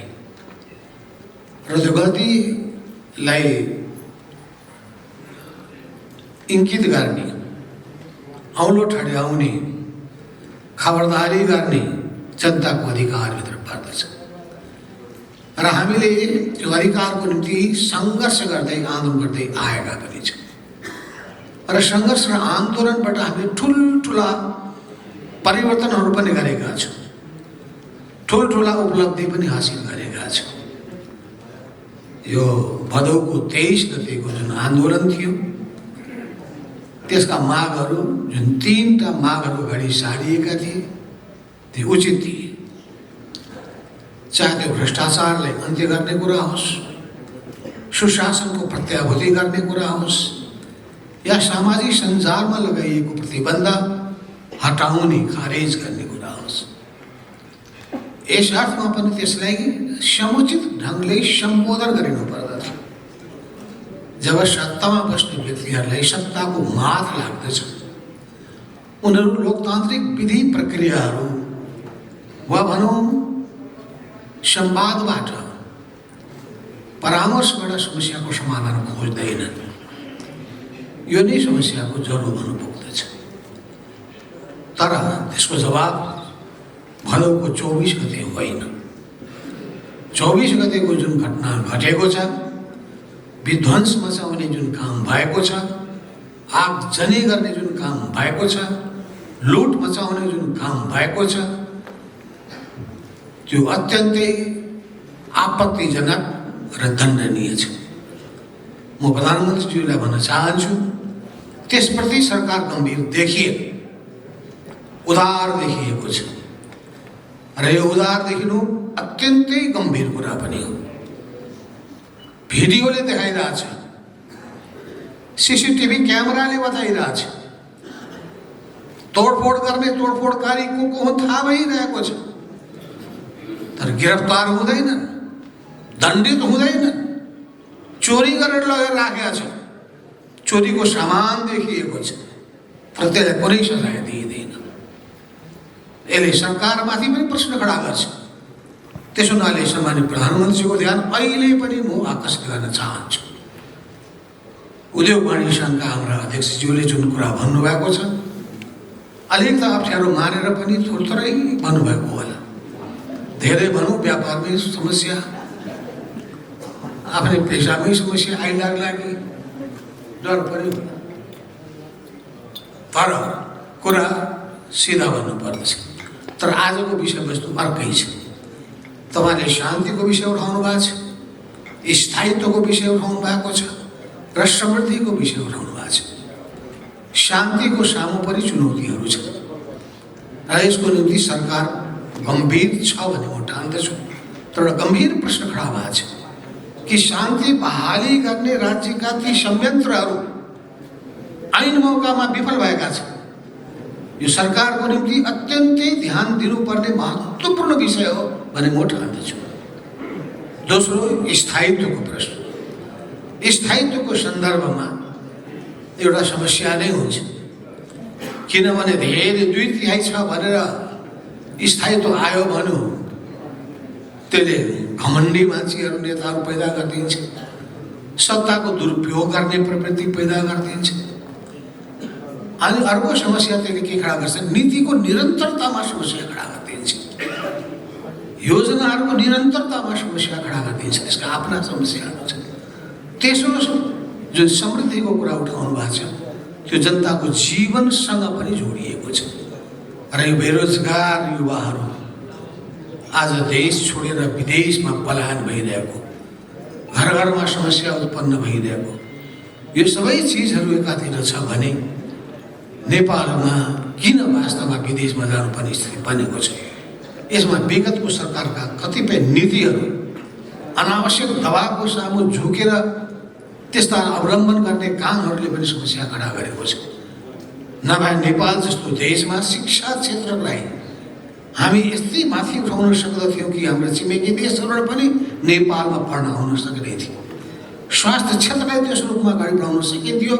र त्यो गल्तीलाई इङ्गित गर्ने, औलो ठड्याउने, खबरदारी गर्ने जनताको अधिकारभित्र पर्दछ र हामीले त्यो अधिकारको निम्ति सङ्घर्ष गर्दै आन्दोलन गर्दै आएका पनि छौँ र सङ्घर्ष र आन्दोलनबाट हामीले ठुल्ठुला परिवर्तनहरू पनि गरेका छौँ, ठुल्ठुला उपलब्धि पनि हासिल गरेका छौँ। यो भदौको 23 गतेको जुन आन्दोलन थियो त्यसका मागहरू, जुन 3टा मागहरू अगाडि सारिएका थिए, त्यो उचित थिए। चाहे त्यो भ्रष्टाचारलाई अन्त्य गर्ने कुरा होस्, सुशासनको प्रत्याभूति गर्ने कुरा होस्, या सामाजिक सञ्जालमा लगाइएको प्रतिबन्ध हटाउने, खारेज गर्ने कुरा होस्। यस अर्थमा पनि त्यसलाई समुचित ढङ्गले सम्बोधन गरिनु पर्दछ। जब सत्तामा बस्ने व्यक्तिहरूलाई सत्ताको मात लाग्दछ, उनीहरू लोकतान्त्रिक विधि प्रक्रियाहरू वा भनौँ संवादबाट, परामर्शबाट समस्याको समाधान खोज्दैनन्। यो नै समस्याको जरो भन्नु पुग्दछ। तर त्यसको जवाब भदौको 24 गते होइन। 24 गतेको जुन घटना घटेको छ, विध्वंस मचाउने जुन काम भएको छ, आगजनी गर्ने जुन काम भएको छ, लुट मचाउने जुन काम भएको छ, त्यो अत्यन्तै आपत्तिजनक र दण्डनीय छ। म प्रधानमन्त्रीज्यूलाई भन्न चाहन्छु, त्यसप्रति सरकार गम्भीर देखिए, उदार देखिएको छ र यो उदार देखिनु अत्यन्तै गम्भीर कुरा पनि हो। भिडियोले देखाइरहेछ, सीसीटीभी क्यामेराले बताइरहेछ, तोडफोड गर्ने तोडफोडकारी को हो थाहा भइरहेको छ, तर गिरफ्तार हुँदैनन्, दण्डित हुँदैनन्। चोरी गरेर लगेर राखेका छ, चोरीको सामान देखिएको छ, तर त्यसलाई कुनै सजाय दिइँदैन। यसले सरकारमाथि पनि प्रश्न खडा गर्छ। त्यसो हुनाले सम्मानित प्रधानमन्त्रीको ध्यान अहिले पनि म आकर्षित गर्न चाहन्छु। उद्योग वाणिज्य सङ्घका हाम्रा अध्यक्षज्यूले जुन कुरा भन्नुभएको छ, अलिक त अप्ठ्यारो मानेर पनि थोरै भन्नुभएको होला। धेरै भनौँ व्यापारमै समस्या, आफ्नै पेसामै समस्या आइलाग्ला कि डर पनि होला। तर कुरा सिधा भन्नुपर्दछ। तर आजको विषयवस्तु अर्कै छ। तपाईँले शान्तिको विषय उठाउनु भएको छ, स्थायित्वको विषय उठाउनु भएको छ र समृद्धिको विषय उठाउनु भएको छ। शान्तिको सामु पनि चुनौतीहरू छ र यसको निम्ति सरकार गम्भीर छ भन्ने म ठान्दछु। तर गम्भीर प्रश्न खडा भएको छ कि शान्ति बहाली गर्ने राज्यका ती संयन्त्रहरू ऐन मौकामा विफल भएका छन्। यो सरकारको निम्ति अत्यन्तै ध्यान दिनुपर्ने महत्त्वपूर्ण विषय हो भन्ने म ठान्दछु। दोस्रो स्थायित्वको प्रश्न। स्थायित्वको सन्दर्भमा एउटा समस्या नै हुन्छ, किनभने धेरै 2/3 छ भनेर स्थायित्व आयो भन्यो, त्यसले घमण्डी मान्छेहरू नेताहरू पैदा गरिदिन्छ, सत्ताको दुरुपयोग गर्ने प्रवृत्ति पैदा गरिदिन्छ। अनि अर्को समस्या त्यसले के खडा गर्छ, नीतिको निरन्तरतामा समस्या खडा गरिदिन्छ, योजनाहरूको निरन्तरतामा समस्या खडा गरिदिन्छ। त्यसका आफ्ना समस्याहरू छन्। तेस्रो जुन समृद्धिको कुरा उठाउनु भएको छ, त्यो जनताको जीवनसँग पनि जोडिएको छ। र यो बेरोजगार युवाहरू आज देश छोडेर विदेशमा पलायन भइरहेको, घर घरमा समस्या उत्पन्न भइरहेको, यो सबै चिजहरू एकातिर छ भने नेपालमा किन वास्तवमा विदेशमा जानुपर्ने स्थिति बनेको छ? यसमा विगतको सरकारका कतिपय नीतिहरू अनावश्यक दबावको सामु झुकेर त्यस्ता अवलम्बन गर्ने कामहरूले पनि समस्या खडा गरेको छ। नभए नेपाल जस्तो देशमा शिक्षा क्षेत्रलाई हामी यस्तै माथि उठाउन सक्दथ्यौँ कि हाम्रो छिमेकी देशहरूबाट पनि नेपालमा पढ्न आउन सक्ने थियो। स्वास्थ्य क्षेत्रलाई त्यस रूपमा अगाडि बढाउन सकिन्थ्यो।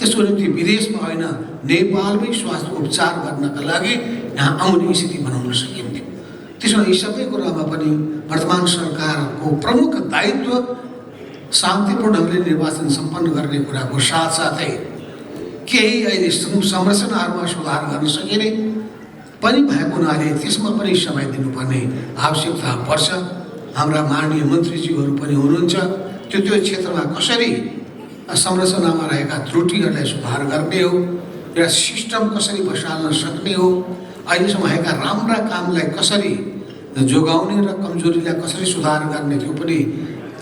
त्यसको निम्ति विदेशमा होइन, नेपालमै स्वास्थ्य उपचार गर्नका लागि यहाँ आउने स्थिति बनाउन सकिन्थ्यो। त्यसो यी सबै कुरामा पनि वर्तमान सरकारको प्रमुख दायित्व शान्तिपूर्ण ढङ्गले निर्वाचन सम्पन्न गर्ने कुराको साथसाथै केही अहिले संरचनाहरूमा सुधार गर्न सकिने पनि भएको हुनाले त्यसमा पनि समय दिनुपर्ने आवश्यकता पर्छ। हाम्रा माननीय मन्त्रीज्यूहरू पनि हुनुहुन्छ, त्यो क्षेत्रमा कसरी संरचनामा रहेका त्रुटिहरूलाई सुधार गर्ने हो, एउटा सिस्टम कसरी बसाल्न सक्ने हो, अहिलेसम्म भएका राम्रा कामलाई कसरी जोगाउने र कमजोरीलाई कसरी सुधार गर्ने, त्यो पनि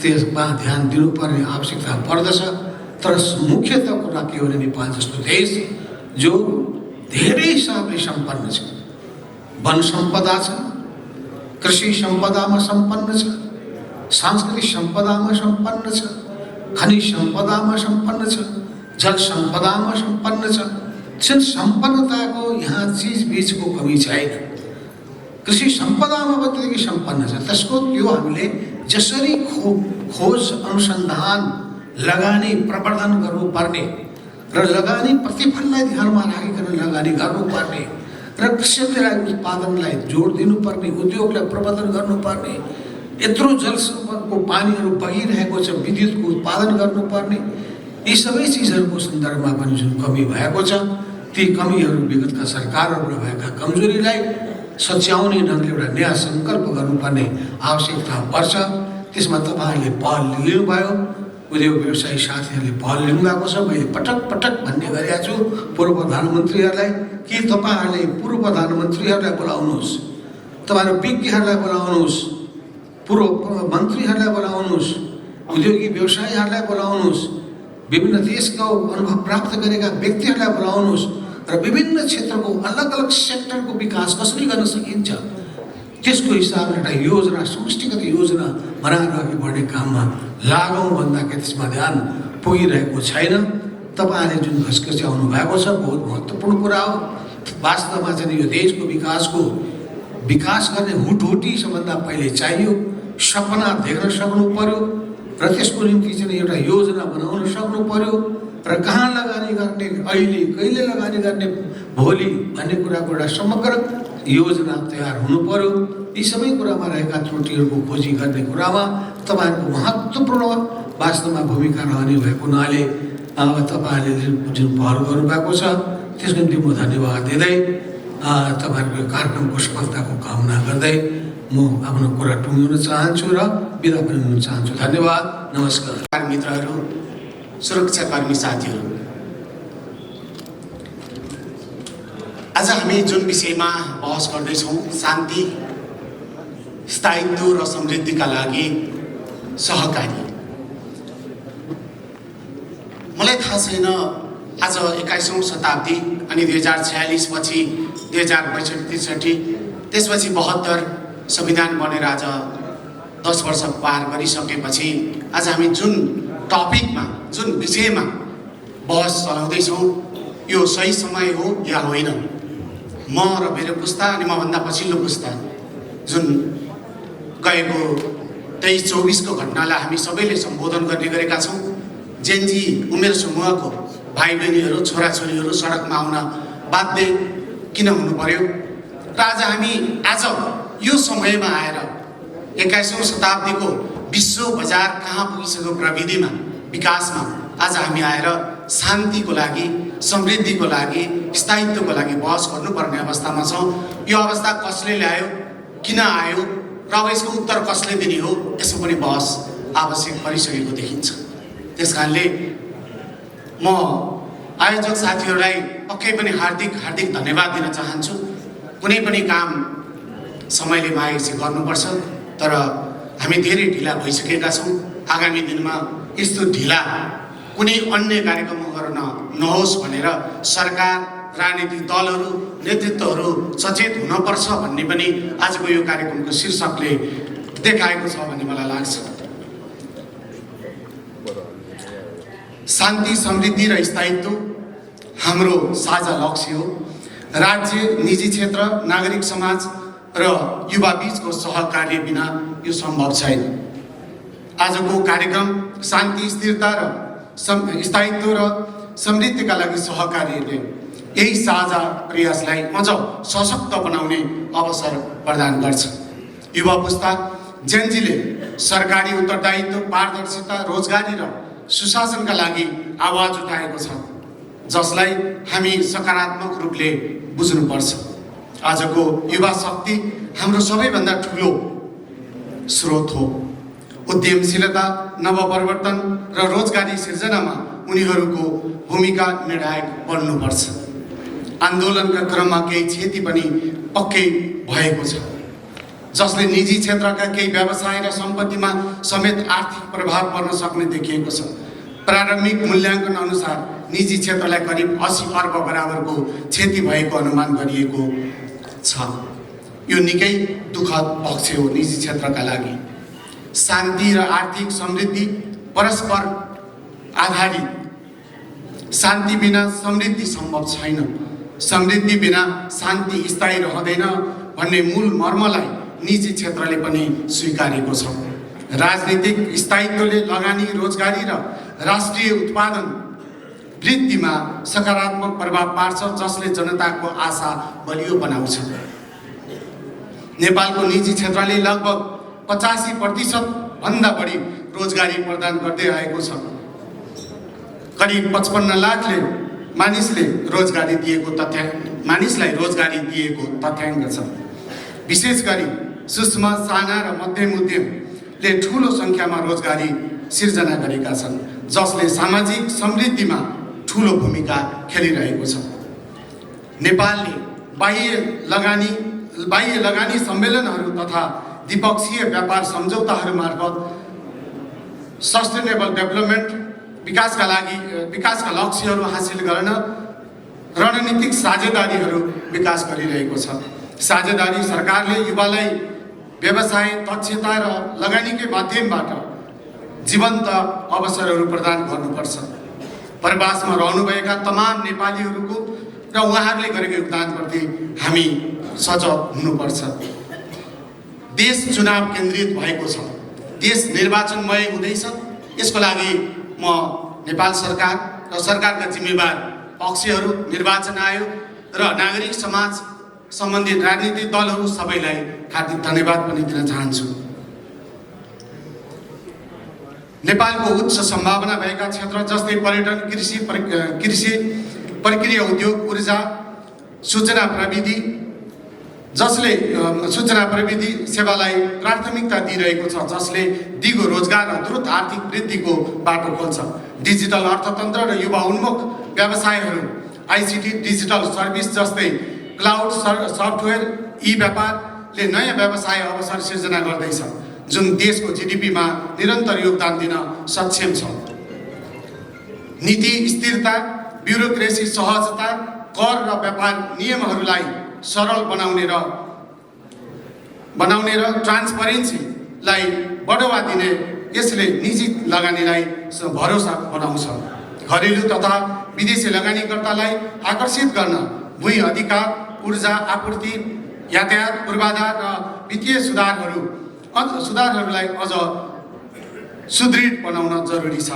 त्यसमा ध्यान दिनुपर्ने आवश्यकता पर्दछ। तर मुख्यतः कुरा के हो भने नेपाल जस्तो देश जो धेरै हिसाबले सम्पन्न छ, वन सम्पदा छ, कृषि सम्पदामा सम्पन्न छ, सांस्कृतिक सम्पदामा सम्पन्न छ, खनिज सम्पदामा सम्पन्न छ, जल सम्पदामा सम्पन्न छ। त्यस सम्पन्नताको यहाँ चिजबिजको कमी छैन। कृषि सम्पदामा पनि त्यतिकै सम्पन्न छ। त्यसको त्यो हामीले जसरी खोज अनुसन्धान लगानी प्रवर्धन गर्नुपर्ने र लगानी प्रतिफललाई ध्यानमा राखिकन लगानी गर्नुपर्ने र कृषिलाई उत्पादनलाई जोड दिनुपर्ने, उद्योगलाई प्रवर्धन गर्नुपर्ने, यत्रो जलको पानीहरू बगिरहेको छ, विद्युतको उत्पादन गर्नुपर्ने, यी सबै चिजहरूको सन्दर्भमा पनि जुन कमी भएको छ, ती कमीहरू विगतका सरकारहरूबाट भएका कमजोरीलाई सच्याउने ढङ्गले एउटा नयाँ सङ्कल्प गर्नुपर्ने आवश्यकता पर्छ। त्यसमा तपाईँहरूले पहल लिनुभयो, उद्योग व्यवसायी साथीहरूले पहल लिनुभएको छ। मैले पटक पटक भन्ने गरेका छु पूर्व प्रधानमन्त्रीहरूलाई कि तपाईँहरूले पूर्व प्रधानमन्त्रीहरूलाई बोलाउनुहोस्, तपाईँहरू विज्ञहरूलाई बोलाउनुहोस्, पूर्व मन्त्रीहरूलाई बोलाउनुहोस्, उद्योगी व्यवसायीहरूलाई बोलाउनुहोस्, विभिन्न देशको अनुभव प्राप्त गरेका व्यक्तिहरूलाई बोलाउनुहोस् र विभिन्न क्षेत्रको अलग अलग सेक्टरको विकास कसरी गर्न सकिन्छ त्यसको हिसाबले एउटा योजना, समष्टिगत योजना बनाएर अघि बढ्ने काममा लागौँ भन्दाखेरि त्यसमा ध्यान पुगिरहेको छैन। तपाईँहरूले जुन घस्कच्याउनु भएको छ बहुत महत्त्वपूर्ण कुरा हो। वास्तवमा चाहिँ यो देशको विकास गर्ने हुटहुटी सबभन्दा पहिले चाहियो, सपना देख्न सक्नु पर्यो र त्यसको निम्ति चाहिँ एउटा योजना बनाउन सक्नु पर्यो र कहाँ लगानी गर्ने, अहिले कहिले लगानी गर्ने, भोलि भन्ने कुराको एउटा समग्र योजना तयार हुनु पर्यो। यी सबै कुरामा रहेका त्रुटिहरूको खोजी गर्ने कुरामा तपाईँहरूको महत्त्वपूर्ण वास्तवमा भूमिका रहने भएको हुनाले अब तपाईँहरूले जुन पहल गर्नुभएको छ त्यसको निम्ति म धन्यवाद दिँदै तपाईँहरूको कार्यक्रमको सफलताको कामना गर्दै म आफ्नो कुरा टुङ्ग्याउन चाहन्छु र बिदा पनि हुन चाहन्छु। धन्यवाद, नमस्कार। मित्रहरू, सुरक्षाकर्मी साथीहरू, आज हामी जुन विषयमा बहस गर्दैछौँ, शान्ति, स्थायित्व र समृद्धिका लागि सहकारी। मलाई थाहा छैन आज 21औं शताब्दी अनि 2046 पछि 2062-63 त्यसपछि 72 संविधान बनेर आज 10 वर्ष पार गरिसकेपछि आज हामी जुन टपिकमा, जुन विषयमा बहस चलाउँदैछौँ यो सही समय हो या होइन। म र मेरो पुस्ता अनि मभन्दा पछिल्लो पुस्ता जुन गएको 23-24 को घटनालाई हामी सबैले सम्बोधन गर्ने गरेका छौँ। जेनजी उमेर समूहको भाइ बहिनीहरू छोराछोरीहरू सडकमा आउन बाध्य किन हुनु पर्यो र आज यो समयमा आएर 21औं शताब्दीको विश्व बजार कहाँ पुगिसक्यो प्रविधिमा विकासमा आज हामी आएर शान्तिको लागि समृद्धिको लागि स्थायित्वको लागि बहस गर्नुपर्ने अवस्थामा छौँ। यो अवस्था कसले ल्यायो, किन आयो र अब यसको उत्तर कसले दिने हो, यसमा पनि बहस आवश्यक परिसकेको देखिन्छ। त्यस कारणले म आयोजक साथीहरूलाई पक्कै पनि हार्दिक धन्यवाद दिन चाहन्छु। कुनै पनि काम समयले मागेपछि गर्नुपर्छ, तर हामी धेरै ढिला भइसकेका छौँ। आगामी दिनमा यस्तो ढिला कुनै अन्य कार्यक्रम गर्न नहोस् भनेर सरकार, राजनीतिक दलहरू, नेतृत्वहरू सचेत हुनपर्छ भन्ने पनि आजको यो कार्यक्रमको शीर्षकले देखाएको छ भन्ने मलाई लाग्छ। शान्ति, समृद्धि र स्थायित्व हाम्रो साझा लक्ष्य हो। राज्य, निजी क्षेत्र, नागरिक समाज र युवा बीचको सहकार्य बिना यो सम्भव छैन। आजको कार्यक्रम शान्ति, स्थिरता र स्थायित्व र समृद्धिका लागि सहकार्यले यही साझा प्रयासलाई अझ सशक्त बनाउने अवसर प्रदान गर्छ। युवा पुस्ता जेनजीले सरकारी उत्तरदायित्व, पारदर्शिता, रोजगारी र सुशासनका लागि आवाज उठाएको छ, जसलाई हामी सकारात्मक रूपले बुझ्नुपर्छ। आजको युवा शक्ति हाम्रो सबैभन्दा ठुलो स्रोत हो। उद्यमशीलता, नवपरिवर्तन र रोजगारी सिर्जनामा उनीहरूको भूमिका निर्णायक बन्नुपर्छ। आन्दोलनका क्रममा केही क्षति पनि पक्कै भएको छ, जसले निजी क्षेत्रका केही व्यवसाय र सम्पत्तिमा समेत आर्थिक प्रभाव पर्न सक्ने देखिएको छ। प्रारम्भिक मूल्याङ्कन अनुसार निजी क्षेत्रलाई करिब 80 अर्ब बराबरको क्षति भएको अनुमान गरिएको छ। यो निकै दुःखद पक्ष हो निजी क्षेत्रका लागि। शान्ति र आर्थिक समृद्धि परस्पर आधारित। शान्ति बिना समृद्धि सम्भव छैन, समृद्धि बिना शान्ति स्थायी रहँदैन भन्ने मूल मर्मलाई निजी क्षेत्रले पनि स्वीकारेको छ। राजनीतिक स्थायित्वले लगानी, रोजगारी र राष्ट्रिय उत्पादन वृद्धिमा सकारात्मक प्रभाव पार्छ, जसले जनताको आशा बलियो बनाउँछ। नेपालको निजी क्षेत्रले लगभग 85% भन्दा बढी रोजगारी प्रदान गर्दै आएको छ। करिब 55 लाखले मानिसलाई रोजगारी दिएको तथ्याङ्क छ। विशेष गरी सूक्ष्म, साना र मध्यम उद्यमले ठुलो सङ्ख्यामा रोजगारी सिर्जना गरेका छन्, जसले सामाजिक समृद्धिमा ठुलो भूमिका खेलिरहेको छ। नेपालले बाह्य लगानी सम्मेलनहरू तथा द्विपक्षीय व्यापार सम्झौताहरू मार्फत सस्टेनेबल डेभलपमेन्ट विकासका लक्ष्यहरू हासिल गर्न रणनीतिक साझेदारीहरू विकास गरिरहेको छ। साझेदारी सरकारले युवालाई व्यवसाय, दक्षता र लगानीकै माध्यमबाट जीवन्त अवसरहरू प्रदान गर्नुपर्छ। प्रवासमा रहनुभएका तमाम नेपालीहरूको र उहाँहरूले गरेको योगदानप्रति हामी सजग हुनुपर्छ। देश चुनाव केन्द्रित भएको छ, देश निर्वाचनमय हुँदैछ। यसको लागि म नेपाल सरकार र सरकारका जिम्मेवार पक्षहरू, निर्वाचन आयोग र नागरिक समाज सम्बन्धित राजनीतिक दलहरू सबैलाई हार्दिक धन्यवाद पनि दिन चाहन्छु। नेपालको उच्च सम्भावना भएका क्षेत्र जस्तै पर्यटन, कृषि, प्रक्रिया उद्योग, ऊर्जा, सूचना प्रविधि सेवालाई प्राथमिकता दिइरहेको छ, जसले दिगो रोजगार र द्रुत आर्थिक वृद्धिको बाटो खोल्छ। डिजिटल अर्थतन्त्र र युवा उन्मुख व्यवसायहरू, आइसिटी, डिजिटल सर्भिस जस्तै क्लाउड सफ्टवेयर, ई-व्यापारले नयाँ व्यवसाय अवसर सिर्जना गर्दैछ, जुन देशको जीडीपीमा निरन्तर योगदान दिन सक्षम छ। नीति स्थिरता, ब्युरोक्रेसी सहजता, कर र व्यापार नियमहरूलाई सरल बनाउने र ट्रान्सपरेन्सीलाई बढावा दिने यसले निजी लगानीलाई भरोसा बनाउँछ। घरेलु तथा विदेशी लगानीकर्तालाई आकर्षित गर्न भूमि अधिकार, ऊर्जा आपूर्ति, यातायात पूर्वाधार र वित्तीय सुधारहरू अझ सुधारहरूलाई अझ सुदृढ बनाउन जरुरी छ।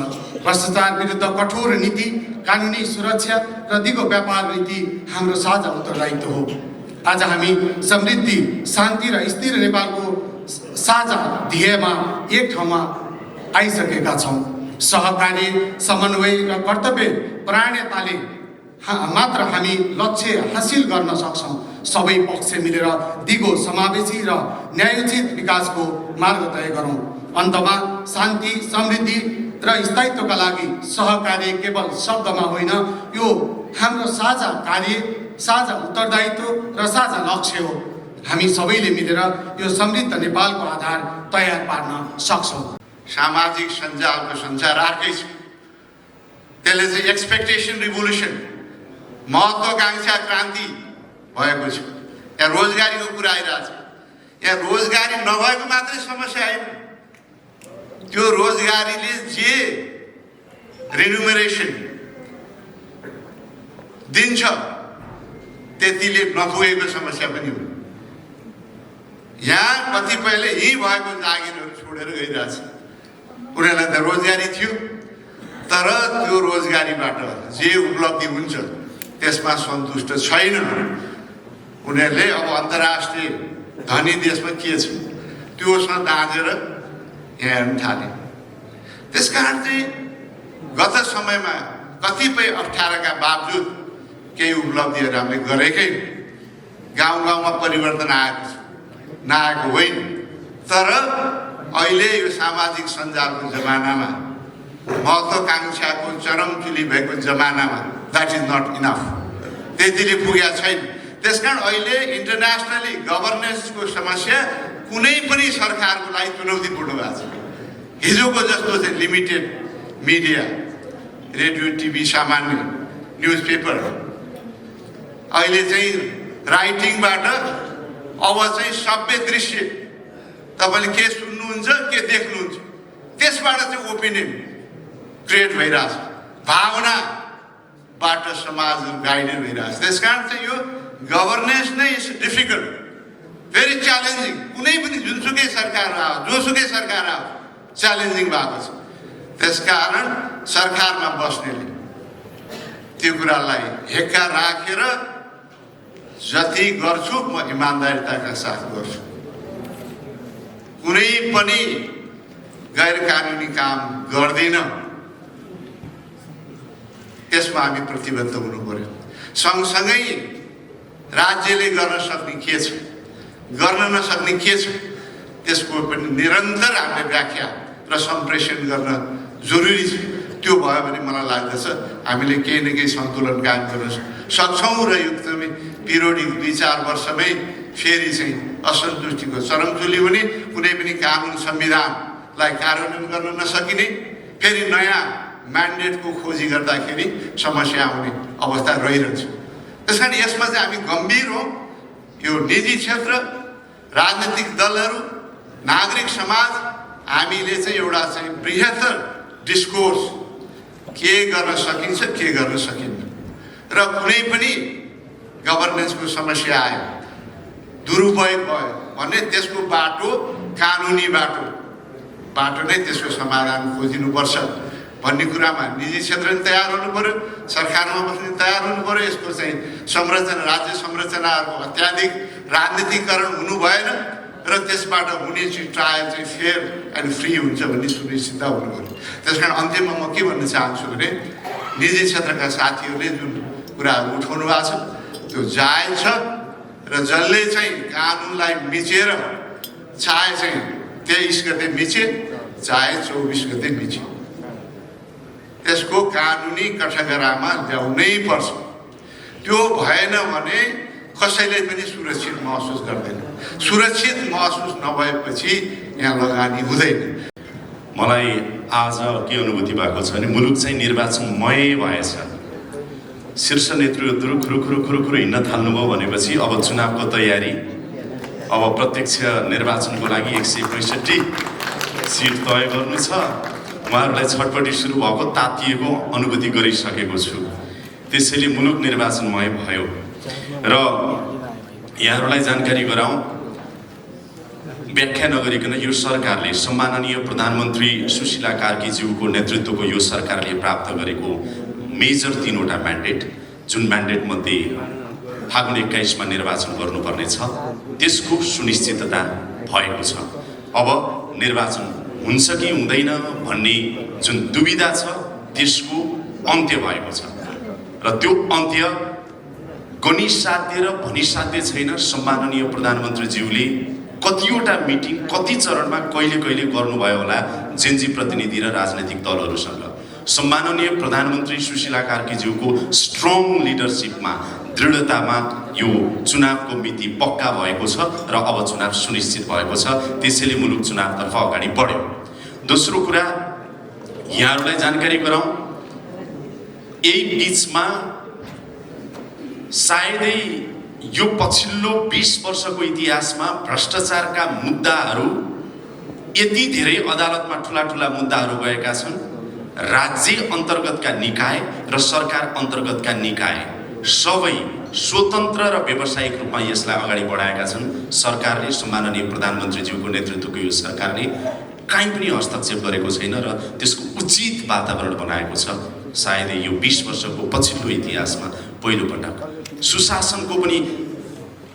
भ्रष्टाचार विरुद्ध कठोर नीति, कानुनी सुरक्षा र दिगो व्यापार नीति हाम्रो साझा उत्तरदायित्व हो। आज हामी समृद्धि, शान्ति र स्थिर नेपालको साझा ध्येयमा एक ठाउँमा आइसकेका छौँ। सहकारी, समन्वय र कर्तव्य परायणताले मात्र हामी लक्ष्य हासिल गर्न सक्छौँ। सबै पक्ष मिलेर दिगो, समावेशी र न्यायोचित विकासको मार्ग तय गरौँ। अन्तमा शान्ति, समृद्धि र स्थायित्वका लागि सहकार्य केवल शब्दमा होइन, यो हाम्रो साझा कार्य, साझा उत्तरदायित्व र साझा लक्ष्य हो। हामी सबैले मिलेर यो समृद्ध नेपालको आधार तयार पार्न सक्छौँ। सामाजिक सञ्जालको संसार अर्कै छ। त्यसले चाहिँ एक्सपेक्टेसन रिभोल्युसन, महत्त्वाकांक्षा क्रान्ति भएको छ। यहाँ रोजगारीको कुरा आइरहेछ। यहाँ रोजगारी नभएको मात्रै समस्या होइन, त्यो रोजगारीले जे रेन्युमरेसन दिन्छ त्यतिले नपुगेको समस्या पनि हो। यहाँ कतिपयले यहीँ भएको जागिरहरू छोडेर गइरहेछ। उनीहरूलाई त रोजगारी थियो, तर त्यो रोजगारीबाट जे उपलब्धि हुन्छ त्यसमा सन्तुष्ट छैन। उनीहरूले अब अन्तर्राष्ट्रिय धनी देशमा के छ त्योसँग दाँजेर यहाँ हेर्न थाले। त्यसकारण चाहिँ गत समयमा कतिपय अप्ठ्याराका बावजुद केही उपलब्धिहरू हामीले गरेकै गाउँ गाउँमा परिवर्तन आएको छ, नआएको होइन। तर अहिले यो सामाजिक सञ्जालको जमानामा, महत्त्वाकांक्षाको चरमचुली भएको जमानामा द्याट इज नट इनफ, त्यतिले पुगेको छैन। त्यसकारण अहिले इन्टरनेसनली गभर्नेन्सको समस्या कुनै पनि सरकारको लागि चुनौतीपूर्ण भएको छ। हिजोको जस्तो चाहिँ लिमिटेड मिडिया, रेडियो, टिभी, सामान्य न्युज पेपर, अहिले चाहिँ राइटिङबाट अब चाहिँ सभ्य दृश्य, तपाईँले के सुन्नुहुन्छ, के देख्नुहुन्छ, त्यसबाट चाहिँ ओपिनियन क्रिएट भइरहेछ, भावनाबाट समाज गाइडेड भइरहेछ। त्यसकारण चाहिँ यो गभर्नेन्स नै इज डिफिकल्ट, भेरी च्यालेन्जिङ। कुनै पनि जुनसुकै सरकार आओस्, जोसुकै सरकार आओस्, च्यालेन्जिङ भएको छ। त्यसकारण सरकारमा बस्नेले त्यो कुरालाई हेक्का राखेर जति गर्छु म इमान्दारिताका साथ गर्छु, कुनै पनि गैर कानुनी काम गर्दिन, त्यसमा हामी प्रतिबद्ध हुनु पर्यो। सँगसँगै राज्यले गर्न सक्ने के छ, गर्न नसक्ने के छ, त्यसको पनि निरन्तर हामीले व्याख्या र सम्प्रेषण गर्न जरुरी छ। त्यो भयो भने मलाई लाग्दछ हामीले केही न केही सन्तुलन कायम गर्न सक्छौँ र यो एकदमै पिरियडिक 2-4 वर्षमै फेरि चाहिँ असन्तुष्टिको चरमचुली हुने, कुनै पनि कानुन संविधानलाई कार्यान्वयन गर्न नसकिने, फेरि नयाँ म्यान्डेटको खोजी गर्दाखेरि समस्या आउने अवस्था रहिरहन्छ। त्यस कारण यसमा चाहिँ हामी गम्भीर हौँ। यो निजी क्षेत्र, राजनीतिक दलहरू, नागरिक समाज, हामीले चाहिँ एउटा चाहिँ बृहत्तर डिस्कोर्स के गर्न सकिन्छ, के गर्न सकिन्न, र कुनै पनि गभर्नेन्सको समस्या आयो, दुरुपयोग भयो भने त्यसको बाटो कानुनी बाटो नै त्यसको समाधान खोजिनुपर्छ भन्ने कुरामा निजी क्षेत्र पनि तयार हुनु पर्यो, सरकारमा बस्ने तयार हुनु पर्यो। यसको चाहिँ संरचना, राज्य संरचनाहरूको अत्याधिक राजनीतिकरण हुनु भएन र त्यसबाट हुने चाहिँ ट्रायल चाहिँ फेयर एन्ड फ्री हुन्छ भन्ने सुनिश्चित हुनु पर्यो। त्यस कारण अन्त्यमा म के भन्न चाहन्छु भने निजी क्षेत्रका साथीहरूले जुन कुराहरू उठाउनु भएको छ त्यो जायज छ र जसले चाहिँ कानुनलाई मिचेर, चाहे चाहिँ 23 गते मिचे, चाहे 24 गते मिचे, त्यसको कानुनी कठघरामा ल्याउनै पर्छ। त्यो भएन भने कसैले पनि सुरक्षित महसुस गर्दैन। सुरक्षित महसुस नभएपछि यहाँ लगानी हुँदैन। मलाई आज के अनुभूति भएको छ भने मुलुक चाहिँ निर्वाचनमय भएछ। शीर्ष नेतृत्वहरू खुरुखुरु हिँड्न थाल्नुभयो भनेपछि अब चुनावको तयारी, अब प्रत्यक्ष निर्वाचनको लागि 165 सिट तय गर्नु छ। उहाँहरूलाई छटपटी सुरु भएको, तातिएको अनुभूति गरिसकेको छु। त्यसैले मुलुक निर्वाचनमय भयो र यहाँहरूलाई जानकारी गराउँ, व्याख्या नगरिकन यो सरकारले सम्माननीय प्रधानमन्त्री सुशीला कार्कीज्यूको नेतृत्वको यो सरकारले प्राप्त गरेको मेजर 3वटा म्यान्डेट, जुन म्यान्डेट मध्ये फागुन 21मा निर्वाचन गर्नुपर्नेछ त्यसको सुनिश्चितता भएको छ। अब निर्वाचन हुन्छ कि हुँदैन भन्ने जुन दुविधा छ त्यसको अन्त्य भएको छ र त्यो अन्त्य गनिसाध्य र भनिसाध्य छैन। सम्माननीय प्रधानमन्त्रीज्यूले कतिवटा मिटिङ कति चरणमा कहिले कहिले गर्नुभयो होला जेन्जी प्रतिनिधि र राजनैतिक दलहरूसँग। सम्माननीय प्रधानमन्त्री सुशीला कार्कीज्यूको स्ट्रङ लिडरसिपमा, दृढतामा यो चुनावको मिति पक्का भएको छ र अब चुनाव सुनिश्चित भएको छ। त्यसैले मुलुक चुनावतर्फ अगाडि बढ्यो। दोस्रो कुरा यहाँहरूलाई जानकारी गराउँ, यही बिचमा सायदै यो पछिल्लो 20 वर्षको इतिहासमा भ्रष्टाचारका मुद्दाहरू यति धेरै अदालतमा ठुला ठुला मुद्दाहरू गएका छन्। राज्य अन्तर्गतका निकाय र सरकार अन्तर्गतका निकाय सबै स्वतन्त्र र व्यावसायिक रूपमा यसलाई अगाडि बढाएका छन्। सरकारले, सम्माननीय प्रधानमन्त्रीज्यूको नेतृत्वको यो सरकारले काहीँ पनि हस्तक्षेप गरेको छैन र त्यसको उचित वातावरण बनाएको छ। सायदै यो 20 वर्षको पछिल्लो इतिहासमा पहिलो पटक सुशासनको पनि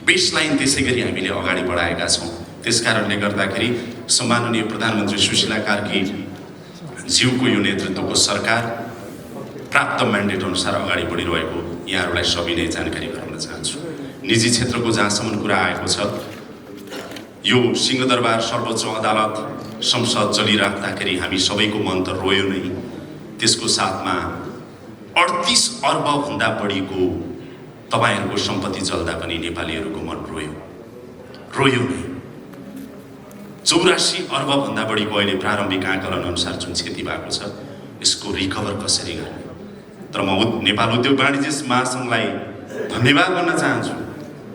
बेसलाइन त्यसै गरी हामीले अगाडि बढाएका छौँ। त्यसकारणले गर्दाखेरि सम्माननीय प्रधानमन्त्री सुशीला कार्की ज्यूको यो नेतृत्वको सरकार प्राप्त म्यान्डेट अनुसार अगाडि बढिरहेको यहाँहरूलाई सबै नै जानकारी गराउन चाहन्छु। निजी क्षेत्रको जहाँसम्म कुरा आएको छ, यो सिंहदरबार सर्वोच्च अदालत संसद चलिराख्दाखेरि हामी सबैको मन त रोयो नै। त्यसको साथमा 38 अर्बभन्दा बढीको तपाईहरूको सम्पत्ति जल्दा पनि नेपालीहरूको मन रोयो नै। 84 अर्बभन्दा बढीको अहिले प्रारम्भिक आकलन अनुसार जुन क्षति भएको छ यसको रिकभर कसरी गर्ने। तर म नेपाल उद्योग वाणिज्य महासङ्घलाई धन्यवाद भन्न चाहन्छु,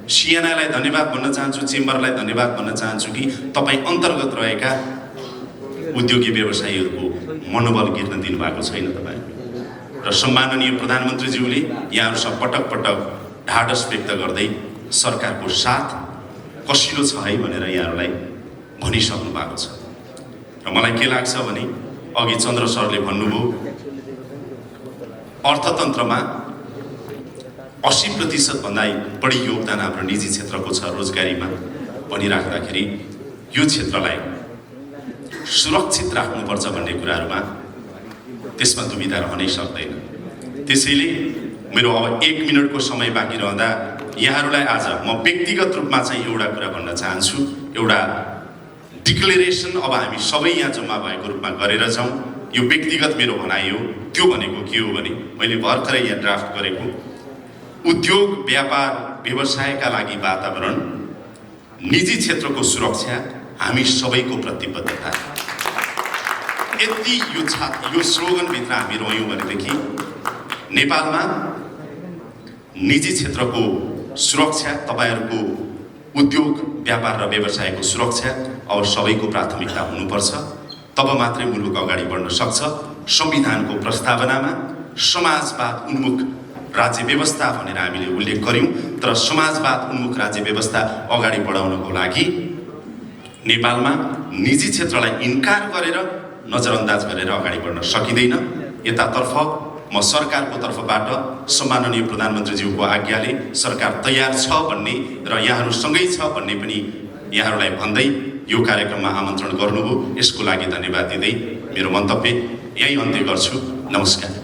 सिएनआईलाई धन्यवाद भन्न चाहन्छु, चेम्बरलाई धन्यवाद भन्न चाहन्छु कि तपाईँ अन्तर्गत रहेका उद्योगी व्यवसायीहरूको मनोबल गिर्न दिनुभएको छैन तपाईँ। र सम्माननीय प्रधानमन्त्रीज्यूले यहाँहरूसँग पटक पटक ढाडस व्यक्त गर्दै सरकारको साथ कसिलो छ है भनेर यहाँहरूलाई भनिसक्नु भएको छ। र मलाई के लाग्छ भने अघि चन्द्र सरले भन्नुभयो अर्थतन्त्रमा 80% भन्दा बढी योगदान हाम्रो निजी क्षेत्रको छ रोजगारीमा भनिराख्दाखेरि यो क्षेत्रलाई सुरक्षित राख्नुपर्छ भन्ने कुराहरूमा त्यसमा दुविधा रहनै सक्दैन। त्यसैले मेरो अब 1 मिनटको समय बाँकी रहँदा यहाँहरूलाई आज म व्यक्तिगत रूपमा चाहिँ एउटा कुरा भन्न चाहन्छु। एउटा डिक्लेरेसन अब हामी सबै यहाँ जम्मा भएको रूपमा गरेर जाउँ। यो व्यक्तिगत मेरो भनाइ हो। त्यो भनेको के हो भने मैले भर्खरै यहाँ ड्राफ्ट गरेको उद्योग व्यापार व्यवसायका लागि वातावरण, निजी क्षेत्रको सुरक्षा हामी सबैको प्रतिबद्धता। यदि यो स्लोगनभित्र हामी रह्यौँ भनेदेखि नेपालमा निजी क्षेत्रको सुरक्षा, तपाईहरूको उद्योग व्यापार र व्यवसायको सुरक्षा अब सबैको प्राथमिकता हुनुपर्छ। तब मात्रै मुलुक अगाडि बढ्न सक्छ। संविधानको प्रस्तावनामा समाजवाद उन्मुख राज्य व्यवस्था भनेर हामीले उल्लेख गर्यौँ, तर समाजवाद उन्मुख राज्य व्यवस्था अगाडि बढाउनको लागि नेपालमा निजी क्षेत्रलाई इन्कार गरेर, नजरअन्दाज गरेर अगाडि बढ्न सकिँदैन। यतातर्फ म सरकारको तर्फबाट सम्माननीय प्रधानमन्त्रीज्यूको आज्ञाले सरकार तयार छ भन्ने र यहाँहरूसँगै छ भन्ने पनि यहाँहरूलाई भन्दै यो कार्यक्रममा आमन्त्रण गर्नुभयो। यसको लागि धन्यवाद दिँदै मेरो मन्तव्य यही अन्त्य गर्छु। नमस्कार।